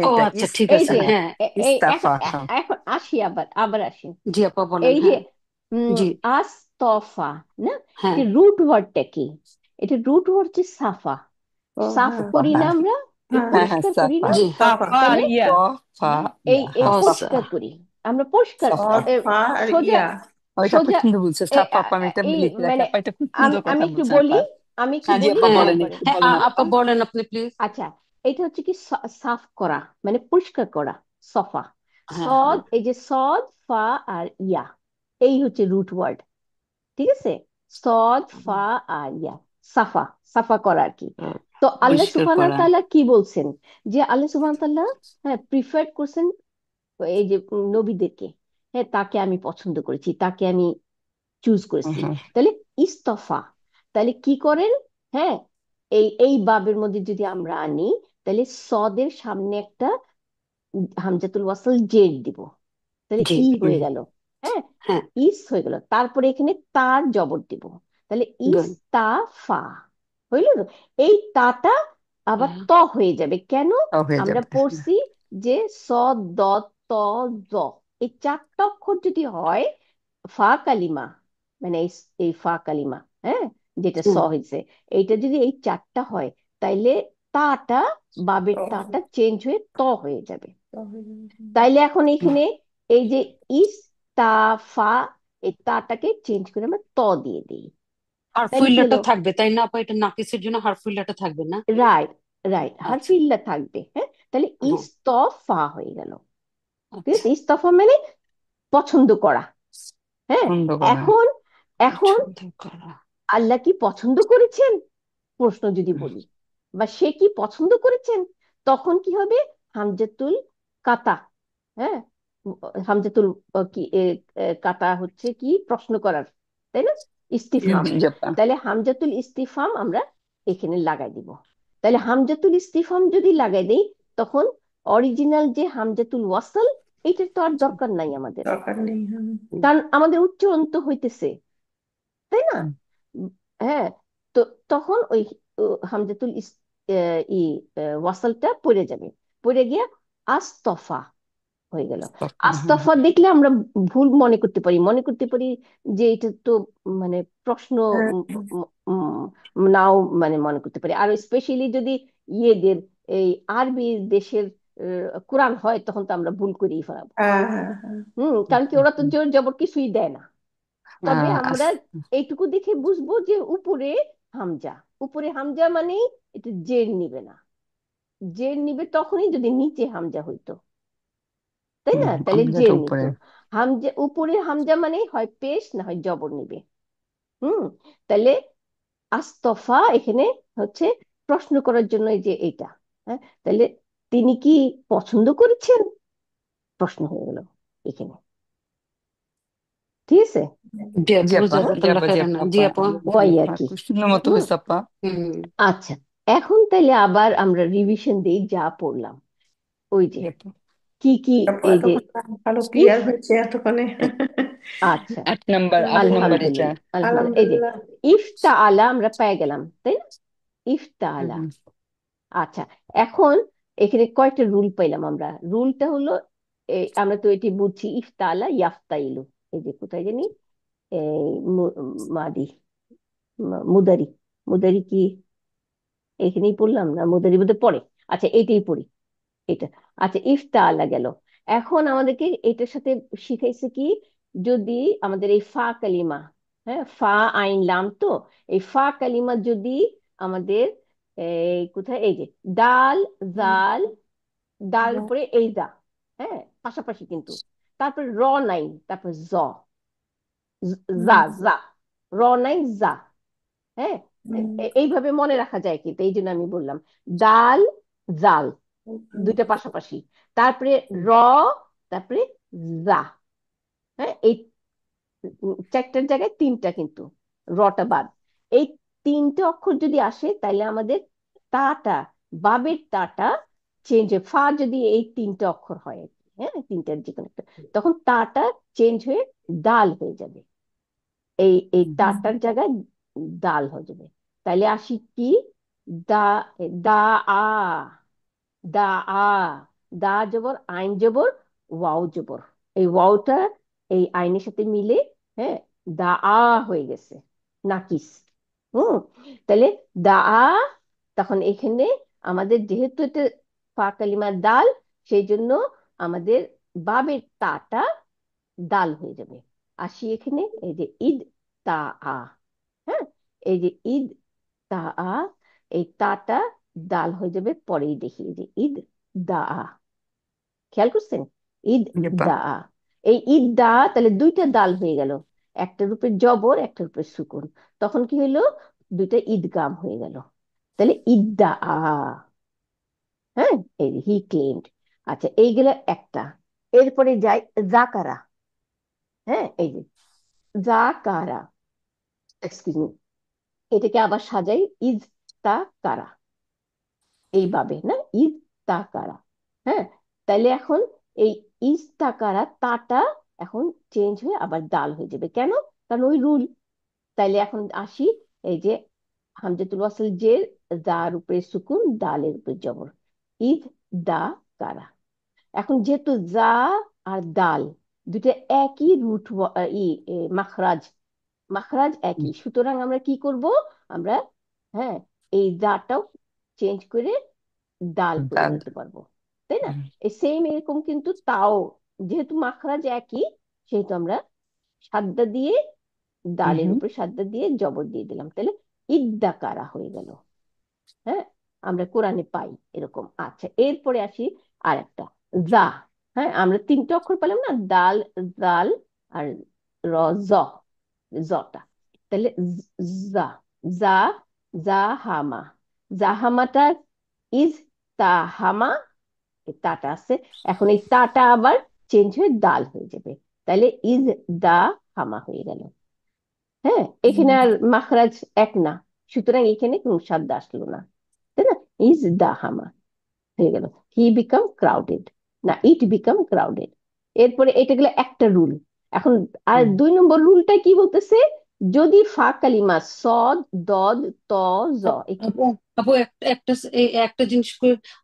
ও মেনটা, আচ্ছা ঠিক এই আছে, যে হ্যাঁ। এই এখন ইস্তাফা। হ্যাঁ এখন আসি, আবার আসি। জি আপা বলেন, এই যে হ্যাঁ। জি, আস্তফা, না, হ্যাঁ, এটা রুট ওয়ার্ডটা কি? এটা রুট ওয়ার্ড হচ্ছে সাফা। ও সাফ হ্যাঁ, করি না হ্যাঁ আমরা, এই হ্যাঁ হ্যাঁ হ্যাঁ, পরিষ্কার করি সাফা। না? জি, সাফা আর তাহলে ইয়া। সাফা এই ইয়া, এই হ্যাঁ ও সাফা। পরিষ্কার করি আমরা, পরিষ্কার সাফা সৎ এ, ফা আর সোজা ইয়া। ওইটা খুব সোজা সুন্দর বলছে, এ, সাফা আ- আপা, আমি আ- এটা এই লিখে রাখি মানে আপা, এটা খুব আমি সুন্দর আমি কথা একটু বলছে বলি, আপা। আমি একটু হ্যাঁ জি বলি, আপা, হ্যাঁ খেয়াল বলেন, করেন। একটু হ্যাঁ, বলেন আপা। আপা বলেন আপনি প্লিজ। আচ্ছা, এটা হচ্ছে কি সাফ করা, মানে পরিষ্কার করা, সফা। হ্যাঁ সদ, হ্যাঁ, এই যে সদ ফা আর ইয়া, এই হচ্ছে রুট ওয়ার্ড, ঠিক আছে? সদ ফা আর ইয়া, সাফা, সাফা করা আর কি। তো আল্লাহ পরিষ্কার সুবহানাহু ওয়া করা। তাআলা কি বলছেন? যে আল্লাহ সুবহানাহু ওয়া তাআলা, হ্যাঁ, প্রিফার করছেন এই যে নবীদেরকে, হ্যাঁ, তাকে আমি পছন্দ করেছি, তাকে আমি চুজ হুম করেছি। হুম। তাহলে ইস্তফা, তাহলে কি করেন? হ্যাঁ, এই বাবের মধ্যে যদি আমরা আনি, তাহলে সদের সামনে একটা হামজাতুল ওয়াসল জের দিব, তাহলে জি, ই হয়ে গেল। হ্যাঁ, হ্যাঁ, ইস হয়ে গেল, তারপরে এখানে তার জবর দিব, তাহলে ইস গুড, তা ফা হইল তো। এই তাটা আবার ত হয়ে যাবে কেন? হয়ে আমরা যাবে। পড়ছি যে স, দ, ত, জ, এই চারটা অক্ষর যদি হয় ফা কালিমা, মানে এই ফা কালিমা, হ্যাঁ, যেটা স হয়েছে, এইটা যদি এই চারটা হয়, তাইলে তাটা, বাবের তো তাটা চেঞ্জ হয়ে ত হয়ে যাবে। তো হয়ে যাবে। তাইলে এখন এখানে এই যে ইস্তাফা, এই তাটাকে চেঞ্জ করে আমরা ত দিয়ে দিই, তাইলে কি হারফুল্লাটা হলো? থাকবে তাই না আপা? এটা নাকিসের জন্য হারফুল্লাটা থাকবে না? রাইট, রাইট, আচ্ছা, হারফিল্লা থাকবে, হ্যাঁ, তাহলে হ্যাঁ, ইস্তফা হয়ে গেল। ঠিক আচ্ছা, আছে, ইস্তফা মানে পছন্দ করা। হ্যাঁ, পছন্দ করা। এখন এখন পছন্দ করা। আল্লাহ কি পছন্দ করেছেন, প্রশ্ন যদি বলি, বা সে কি পছন্দ করেছেন, তখন কি হবে? হামজাতুল কাতা, হ্যাঁ, হামজাতুল কি কাতা হচ্ছে কি প্রশ্ন করার, তাই না? ইস্তিফহাম। জি আপা। তাহলে হামজাতুল ইস্তিফহাম আমরা এখানে লাগাই দিব। তাহলে হামজাতুল ইস্তিফহাম যদি লাগাই দেই, তখন অরিজিনাল যে হামজাতুল ওয়াসাল, এইটার তো আর দরকার নাই আমাদের, দরকার নেই, হ্যাঁ। কারণ আমাদের উচ্চারণ তো হইতেছে, তাই না? হুম, হ্যাঁ, তো তখন ওই হামজাতুল ই ওয়াসালটা পড়ে যাবে, পড়ে গিয়ে আস্তফা হয়ে গেল। হ্যাঁ। আস্তফা দেখলে আমরা ভুল মনে করতে পারি যে এটা তো মানে প্রশ্ন, হ্যাঁ, নাও মানে মনে করতে পারি। আর স্পেশালি যদি ইয়েদের, এই আরবি দেশের কোরআন হয়, তখন তো আমরা ভুল করেই ফেলাবো। হ্যাঁ, হ্যাঁ, হ্যাঁ। কারণ কি, ওরা তো জোর জবর কিছুই দেয় না। তবে আমরা আস- এইটুকু দেখে বুঝবো যে উপরে হামজা, উপরে হামজা মানেই এটা জের নিবে না, জের নিবে তখনই যদি নিচে হামজা হইতো, তাই না? তাহলে আমজাটা জের নিত। উপরে। হামজা উপরে হামজা মানে হয় পেশ না হয় জবর নিবে। হুম, তাহলে আস্তফা এখানে হচ্ছে প্রশ্ন করার জন্য এই যে এইটা, হ্যাঁ, তাহলে তিনি কি পছন্দ করেছেন, প্রশ্ন হয়ে গেল এখানে, ঠিক আছে? জি জি আপু, আপা, জি জাজাকাল্লাহ আপা, জি খাইরান। আপা, জি আপা, আপু। ওয়াই আর আপা, কি। খুব সুন্দর মতো হুম, হয়েছে আপা। হুম, আচ্ছা, এখন তাইলে আবার আমরা রিভিশন দিই যা পড়লাম, ওই যে জি আপা। কি কি, তারপর এই যে এতক্ষণ ভালো ইফ, ক্লিয়ার হয়েছে এতক্ষণে। আচ্ছা, 8 নাম্বার এটা। আলহামদুলিল্লাহ, আলহামদুলিল্লাহ। এই যে আলহামদুলিল্লাহ। ইফতা আলা আমরা পেয়ে গেলাম, তাই না? ইফতা আলা। হুম, আচ্ছা, এখন এখানে কয়টা রুল পাইলাম আমরা? রুলটা হলো আমরা তো এটি বুঝছি ইফতালা ইয়াফতাইলু। এই যে কোথায় জানি এই মাদি মুদারি, মুদারি কি এখানেই পড়লাম না, মুদারি বোধহয় পড়ে। আচ্ছা এইটাই পড়ি এটা। আচ্ছা ইফতালা গেল। এখন আমাদেরকে এটার সাথে শিখাইছে কি, যদি আমাদের এই ফা কালিমা, হ্যাঁ ফা আইন লাম, তো এই ফা কালিমা যদি আমাদের কোথায় এই যে দাল জাল, দাল পরে এই দা, হ্যাঁ পাশাপাশি কিন্তু, তারপর র নাই, তারপর জা জা, র নাই জা, হ্যাঁ এইভাবে মনে রাখা যায় কিন্তু, এই জন্য আমি বললাম দাল জাল দুইটা পাশাপাশি, তারপরে র, তারপরে জা, হ্যাঁ এই চারটার জায়গায় তিনটা কিন্তু, রটা বাদ। এই তিনটে অক্ষর যদি আসে তাহলে আমাদের তাটা, বাবের তাটা চেঞ্জ হয়। ফা যদি এই তিনটে অক্ষর হয় আর কি, হ্যাঁ তিনটার যে কোনো একটা, তখন তাটা চেঞ্জ হয়ে দাল হয়ে যাবে। এই তাটার জায়গায় দাল হয়ে যাবে। তাইলে আসি কি, দা, দা আ, দা আ, দা জবর, আইন জবর, ওয়াও জবর। এই ওয়াওটা এই আইনের সাথে মিলে, হ্যাঁ দা আ হয়ে গেছে, নাকিস। হুম, তাহলে দা আ, তখন এখানে আমাদের যেহেতু এটা ফা কালিমা দাল, সেই জন্য আমাদের বাবের তাটা দাল হয়ে যাবে। আসি এখানে এই যে ঈদ তা আ, হ্যাঁ এই যে ঈদ তা আ, এই তাটা দাল হয়ে যাবে। পরেই দেখি এই যে ঈদ দা আ, খেয়াল করছেন ঈদ বাহ, দা আ, এই ঈদ দা তাহলে দুইটা দাল হয়ে গেল, একটা রূপে জবর একটা রূপে সুকুন, তখন কি হলো, দুইটা ঈদগাম হয়ে গেল। তাহলে ঈদ দা আ, হ্যাঁ এই হি ক্লেমড। আচ্ছা এইগুলো একটা। এরপরে যাই জাকারা, হ্যাঁ এই যে জাকারা, এক্সকিউজ মি, এটাকে আবার সাজাই ইজ তা কারা, এইভাবে না, ইজ তা কারা, হ্যাঁ তাইলে এখন এই ইজ তা কারা তাটা এখন চেঞ্জ হয়ে আবার দাল হয়ে যাবে, কেন, কারণ ওই রুল। তাইলে এখন আসি এই যে হামজাতুল ওয়াসল জের, দার উপরে সুকুন, দালের উপরে জবর, ইদ দা কারা। এখন যেহেতু জা আর দাল দুটো একই রুট, মাখরাজ, মাখরাজ একই, সুতরাং আমরা কি করব, আমরা হ্যাঁ এই দাটাও চেঞ্জ করে দাল করে দাল। ফেলতে পারবো, তাই না। এই সেম এরকম কিন্তু তাও, যেহেতু মাখরাজ একই, সেহেতু আমরা সাদ্দা দিয়ে, দালের উপরে সাদ্দা দিয়ে জবর দিয়ে দিলাম, তাহলে ইদ্দাকারা হয়ে গেল। হ্যাঁ আমরা কোরআনে পাই এরকম। আচ্ছা এরপরে আসি আর একটা জা, হ্যাঁ আমরা তিনটে অক্ষর পেলাম না, দাল জাল আর র, জ, জটা, তাহলে জা, জা, জাহামা, জাহামাটা ইজ তাহামা, এই তাটা আছে, এখন এই তাটা আবার চেঞ্জ হয়ে দাল হয়ে যাবে, তাহলে ইজ দা হামা হয়ে গেল। হ্যাঁ এখানে আর মাখরাজ এক না, সুতরাং এখানে কোনো শব্দ আসলো না, তাই না, ইজ দা হামা হয়ে গেল। হি বিকাম ক্রাউডেড, না ইট বিকাম ক্রাউডেড। এরপরে এটা গেলে একটা রুল। এখন আর 2 নম্বর রুলটা কি বলতেছে, যদি ফা কালিমা সদ দদ ত জ, আপু আপু একটা একটা একটা জিনিস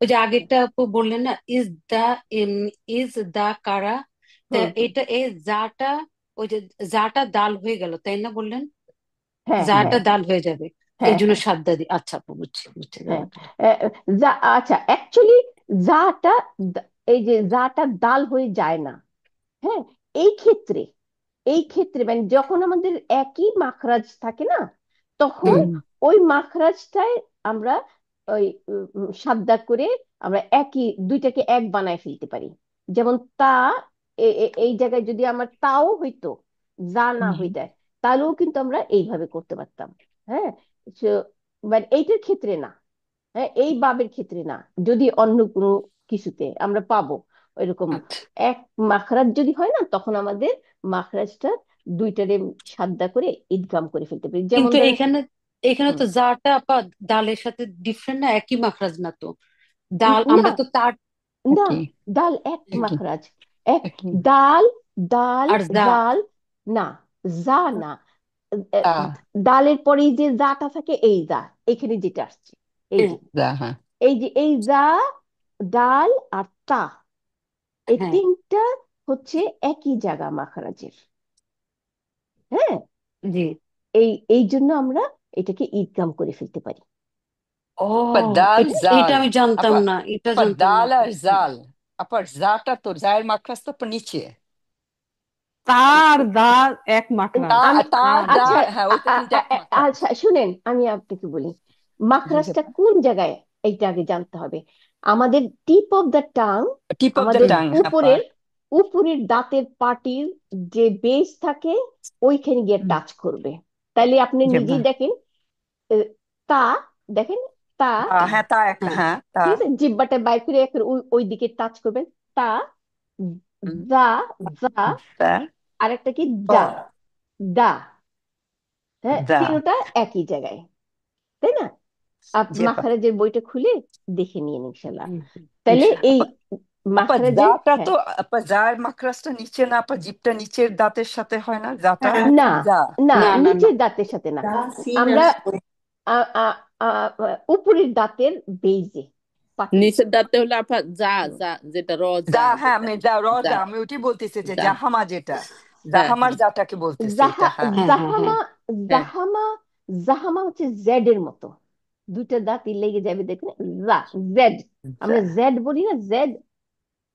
ওই যে আগেরটা আপু বললেন না, ইজ দা কারা, তা হুম হুম, এটা এই জাটা, ওই যে জাটা দাল হয়ে গেল তাই না বললেন, হ্যাঁ জাটা হ্যাঁ দাল হয়ে যাবে, এই হ্যাঁ জন্য হ্যাঁ সাদ্দা দি। আচ্ছা আপু বুঝছি বুঝছি হ্যাঁ ব্যাপারটা। আচ্ছা অ্যাকচুয়ালি যাটা, এই যে যাটা দাল হয়ে যায় না, হ্যাঁ এই ক্ষেত্রে, এই ক্ষেত্রে মানে যখন আমাদের একই মাখরাজ থাকে না, তখন ওই মাখরাজটাই আমরা ওই সাদ্দা করে আমরা একই, দুইটাকে এক বানায় ফেলতে পারি। যেমন তা, এই জায়গায় যদি আমার তাও হইতো, যা না হইতে, তাহলেও কিন্তু আমরা এইভাবে করতে পারতাম। হ্যাঁ বাট এইটার ক্ষেত্রে না, হ্যাঁ এই বাবের ক্ষেত্রে না, যদি অন্য কোনো কিছুতে আমরা পাবো এরকম আচ্ছা এক মাখরাজ যদি হয় না, তখন আমাদের মাখরাজটা দুইটারে সাদ্দা করে ইদগাম করে ফেলতে পারি, যেমন কিন্তু ধরেন এখানে এখানে হুম, তো জাটা আপা দালের সাথে ডিফারেন্ট না, একই মাখরাজ না তো, দাল না আমরা তো তার না, একই, দাল এক একই, মাখরাজ, এক একই। দাল, দাল আর যা। জাল, না যা না, আহ, তা, দালের পরে যে জাটা থাকে এই যা, এখানে যেটা আসছে এই হ্যাঁ যে, যা, হ্যাঁ। এই যে এই যা, ডাল আর তা, এই হ্যাঁ তিনটা হচ্ছে একই জায়গা মাখরাজের। হ্যাঁ, জি। এই এই জন্য আমরা এটাকে ঈদগাম করে ফেলতে পারি। ও আপা দাল এটা জাল, আমি জানতাম আপা না, এটা আপা জানতাম না দাল আপু। আর জাল, আপার জাটা তো জায়ের মাখরাজ তো আপা নিচে। তার দার এক তা মাখরাজ। আমি তা তার দা, আচ্ছা হ্যাঁ ওইটা কিন্তু এক মাখরাজ। আচ্ছা শুনেন, আমি আপনাকে বলি মাখরাজটা কোন জায়গায় এইটা আগে জানতে হবে। আমাদের tip of the tongue, tip of the আমাদের টাং, হ্যাঁ পা। উপরের উপরের দাঁতের পাটির যে বেস থাকে ওইখানে গিয়ে টাচ করবে। তাইলে আপনি নিজেই দেখেন, আহ, তা দেখেন, তা হ্যাঁ তা একটা, হ্যাঁ হ্যাঁ তা। ঠিক আছে, জিহ্বাটা বাইর করে একটু ওই ওই দিকে টাচ করবেন। তা, হুম, দা, দা, তা আরেকটা কি ক, দা, দা। হ্যাঁ, দা। তিনটা একই জায়গায়, তাই না? জি আপা। মাখারাজের বইটা খুলে দেখে নিন ইনশাল্লাহ। হুম, তাহলে এই আপা আপা মাখারাজের, দাটা তো, হ্যাঁ, আপা জায়ের মাখরাজটা নিচে না আপা, জিভটা নিচের দাঁতের সাথে হয় না জাটা? হ্যাঁ, না, যা। না, না না না। নিচের দাঁতের সাথে না। দা সিন আর আমরা আ, আ, আ, উপরের দাঁতের বেইজে, পাটি। নিচের দাঁতে হলে আপা যা, যা যেটা যা, হ্যাঁ যেটা আমি যা যা রজা, আমি ওইটাই বলতেছি যে যা। জাহামা যেটা, হ্যাঁ জাহামার হ্যাঁ জাটাকে বলতেছে জাহা এটা, হ্যাঁ। হ্যাঁ হ্যাঁ হ্যাঁ জাহামা, হ্যাঁ। জাহামা, জাহামা হচ্ছে জেড এর মতো, দুইটা দাঁতই লেগে যাবে দেখুন। জা, জেড, যা, আমরা জেড বলি না, জেড।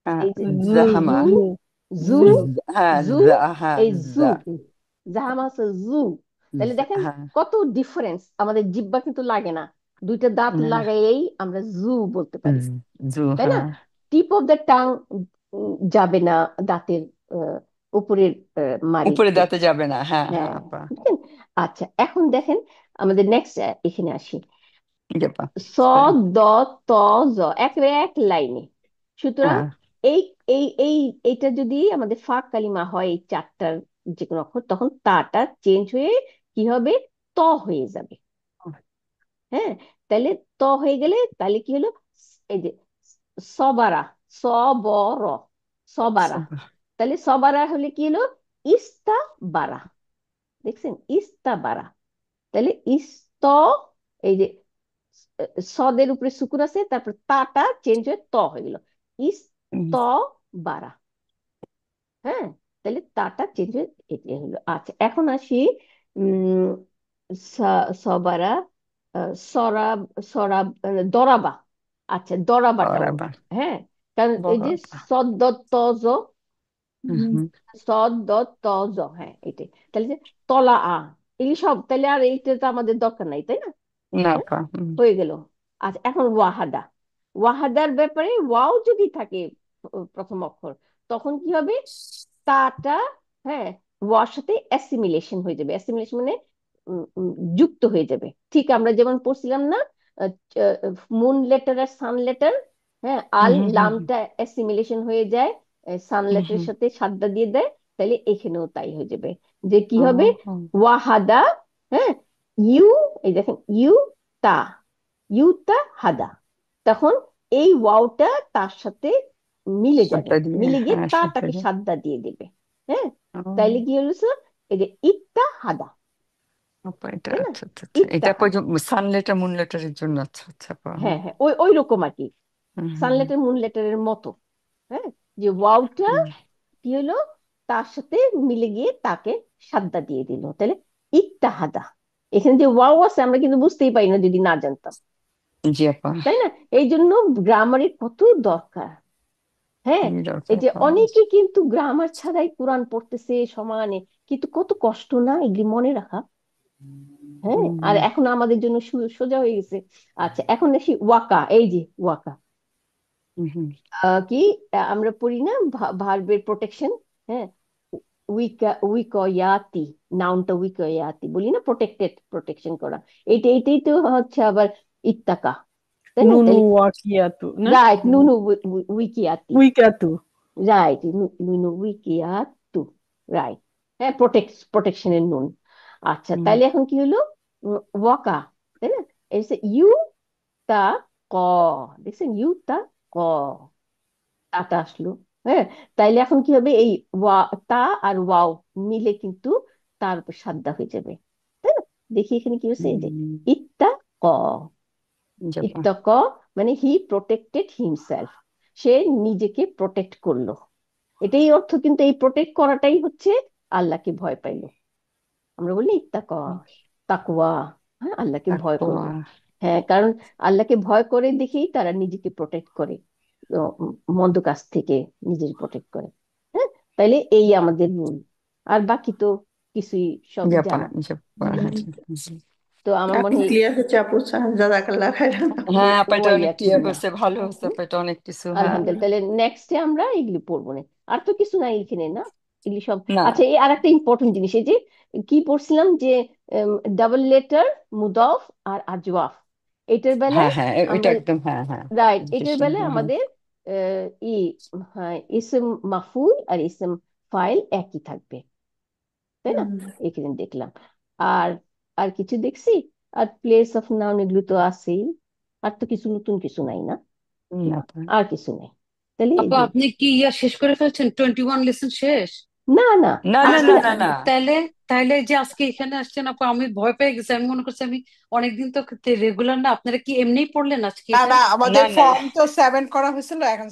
হ্যাঁ এই যে জু জাহামা, জু, জু জু, জু হ্যাঁ জু, যা, হ্যাঁ এই জু, যা, জাহামা হচ্ছে জু। তাহলে দেখেন হ্যাঁ কত ডিফারেন্স, আমাদের জিহ্বা কিন্তু লাগে না, দুইটা দাঁত হ্যাঁ, লাগাইয়েই আমরা জু বলতে পারি, জু, তাই না? হ্যাঁ টিপ অফ দ্য টাং যাবে না দাঁতের আহ, উপরের উপরে মাড়িতে। দাঁতে যাবে না, হ্যাঁ হ্যাঁ হ্যাঁ, আপা। বুঝলেন? আচ্ছা, এখন দেখেন আমাদের নেক্সট, এখানে আসি। জি আপা, স, সরি। দ, ত, জ, এক লাইনে। সুতরাং হ্যাঁ, এই এই এই এইটা যদি আমাদের ফাঁক কালিমা হয়, এই চারটার যে কোনো অক্ষর, তখন তাটা চেঞ্জ হয়ে কি হবে? ত হয়ে যাবে। হ্যাঁ, তাহলে ত হয়ে গেলে তাহলে কি হলো? এই যে সবারা, সবর, সবারা। সব, তাহলে সবারা হলে কি হলো? ইস্তা বারা। দেখছেন, ইস্তা বারা। তাহলে ইস্ত, এই যে সদের উপরে সুকুন আছে, তারপর তাটা চেঞ্জ হয়ে ত হয়ে গেল, ইস্ত বারা। হ্যাঁ, তাহলে তাটা চেঞ্জ হয়ে এটা হলো। আচ্ছা, এখন আসি উম সবারা, সরাব, সরাব, দরাবা। আচ্ছা, দরাবাটাও, বরাবর, হ্যাঁ, কারণ এই যে বরাবর। সদ তজ, হুম, সদ তজ, হ্যাঁ এটাই। তাহলে যে তলা আ, এগুলি সব তাহলে আর এইটা তো আমাদের দরকার নাই, তাই না? না হ্যাঁ, আপা, হয়ে গেল। আচ্ছা, এখন ওয়াহাদা। ওয়াহাদার ব্যাপারে ওয়াও যদি থাকে প্রথম অক্ষর, তখন কি হবে? তাটা, হ্যাঁ, ওয়ার সাথে অ্যাসিমিলেশন হয়ে যাবে। অ্যাসিমিলেশন মানে যুক্ত হয়ে যাবে। ঠিক আমরা যেমন পড়ছিলাম না, মুন লেটার আর সান লেটার, হ্যাঁ, আল হুম, হুম, লামটা অ্যাসিমিলেশন হয়ে যায়, সান হুম, লেটারের হুম, সাথে সাদ্দা দিয়ে দেয়। তাহলে এখানেও তাই হয়ে যাবে, যে কি ও, হবে? ও, ওয়াহাদা, হ্যাঁ, ইউ, এই দেখেন ইউ তা, ইউ তা হাদা। তখন এই ওয়াওটা তার সাথে মিলে যাবে, সাতটা দিয়ে, মিলে গিয়ে হ্যাঁ সাতটা তাটাকে দিয়ে। সাদ্দা দিয়ে দেবে। হ্যাঁ, তাইলে ও কি হলো স্যার? এই যে ইত্তা হাদা, আপা, এটা তাই না? আচ্ছা আচ্ছা আচ্ছা, ইত্তা এটা আপা হাদা, সান লেটার মুন লেটারের জন্য, আচ্ছা আচ্ছা আপা, হ্যাঁ হ্যাঁ, ওই ওই রকম আর কি, হুম, হুম, হুম, সানলেটার মুন লেটারের মতো। হ্যাঁ, যে ওয়াওটা হুম, কি হলো? তার সাথে মিলে গিয়ে তাকে সাদ্দা দিয়ে দিল, তাহলে ইত্তা হাদা। এখানে যে ওয়াও আছে আমরা কিন্তু বুঝতেই পারি না যদি না জানতাম, জি আপা, তাই না? এই জন্য গ্রামারের কত দরকার। হ্যাঁ, খুবই এই দরকার যে আপা। অনেকে কিন্তু গ্রামার ছাড়াই কোরআন পড়তেছে সমানে, কিন্তু কত কষ্ট না এগুলি মনে রাখা। হ্যাঁ, আর হুম, এখন আমাদের জন্য সোজা হয়ে গেছে। আচ্ছা, এখন আসি ওয়াকা। এই যে ওয়াকা, হুম, হুম, কি আমরা পড়ি না ভার্বের প্রোটেকশন? হ্যাঁ, উইকয়াতি, নাউনটা উইকয়াতি বলি না, প্রোটেক্টেড, প্রোটেকশন করা। এইটাই তো হচ্ছে আবার ইত্তাকা, তাই না? নুনু তাহলে ওয়াকিয়াতু না, রাইট, নুনু উইকিয়াতি, উইকাতু। রাইট, নুনু উইকিয়াতু, রাইট। হ্যাঁ, প্রোটেকশনের নুন। আচ্ছা, হুম, তাইলে এখন কি হলো? ওয়াকা, তাই না? ইউ তা ক, দেখছেন, ইউ তা ক, তাটা আসলো। হ্যাঁ, তাইলে এখন কি হবে? এই ওয়া, তা আর ওয়াও মিলে কিন্তু তার উপর সাদ্দা হয়ে যাবে, তাই না? দেখি এখানে কি হচ্ছে, এই যে হুম, ইত্তা ক, জি আপা, ইত্তা ক, মানে হি প্রোটেক্টেড হিমসেলফ। সে নিজেকে প্রোটেক্ট করলো। এটাই অর্থ, কিন্তু এই প্রোটেক্ট করাটাই হচ্ছে আল্লাহকে ভয় পাইলো। আমরা বলি তাকওয়া, তাকওয়া, হ্যাঁ, আল্লাহকে ভয় তাকওয়া। করলো। হ্যাঁ, কারণ আল্লাহকে ভয় করে দেখেই তারা নিজেকে প্রোটেক্ট করে, মন্দ কাজ থেকে নিজের প্রোটেক্ট করে। হ্যাঁ, তাইলে এই আমাদের রুল। আর বাকি তো কিছুই সব জানা। হ্যাঁ তো আমার মনে অনেক হয় ক্লিয়ার হচ্ছে আপু, জাজাকাল্লাহ খাইরান। হ্যাঁ আপা, এটা অনেক ক্লিয়ার ওয়াইয়াকুমুল্লাহ। হয়েছে, ভালো হয়েছে আপা, এটা অনেক কিছু। হ্যাঁ আলহামদুলিল্লাহ, তাহলে নেক্সটে আমরা এগুলি পড়বো না। আর তো কিছু নাই এখানে, না? এগুলি সব। না, আচ্ছা, এই আর একটা ইম্পর্টেন্ট জিনিস, এই যে কি পড়ছিলাম যে ডাবল লেটার, মুদফ আর আজওয়াফ, এটার হ্যাঁ বেলায় হ্যাঁ এটা আমরা, একদম, হ্যাঁ হ্যাঁ রাইট, এটার বুঝেছি। বেলায় আমাদের ই, হ্যাঁ, ইসম মাফুল আর ইসম ফাইল একই থাকবে, তাই না? এখানে দেখলাম। আর আর কিছু দেখছি? আর প্লেস অফ নাউন এগুলো তো আছেই। আর তো কিছু নতুন কিছু নাই, না? না, আপা। আর কিছু নেই। তাহলে এই আপা যে, আপনি কি ইয়া শেষ করে ফেলছেন, 21 লেসন শেষ? না না, না না আজকে না না। না না তাইলে তাইলে যে আজকে এখানে আসছেন আপা, আমি ভয় পেয়ে গেছি। আমি মনে করছি আমি অনেকদিন তো রেগুলার না, আপনারা কি এমনিই পড়লেন আজকে না এটা? না, না আমাদের না ফর্ম তো 7 করা হয়েছিল, এখন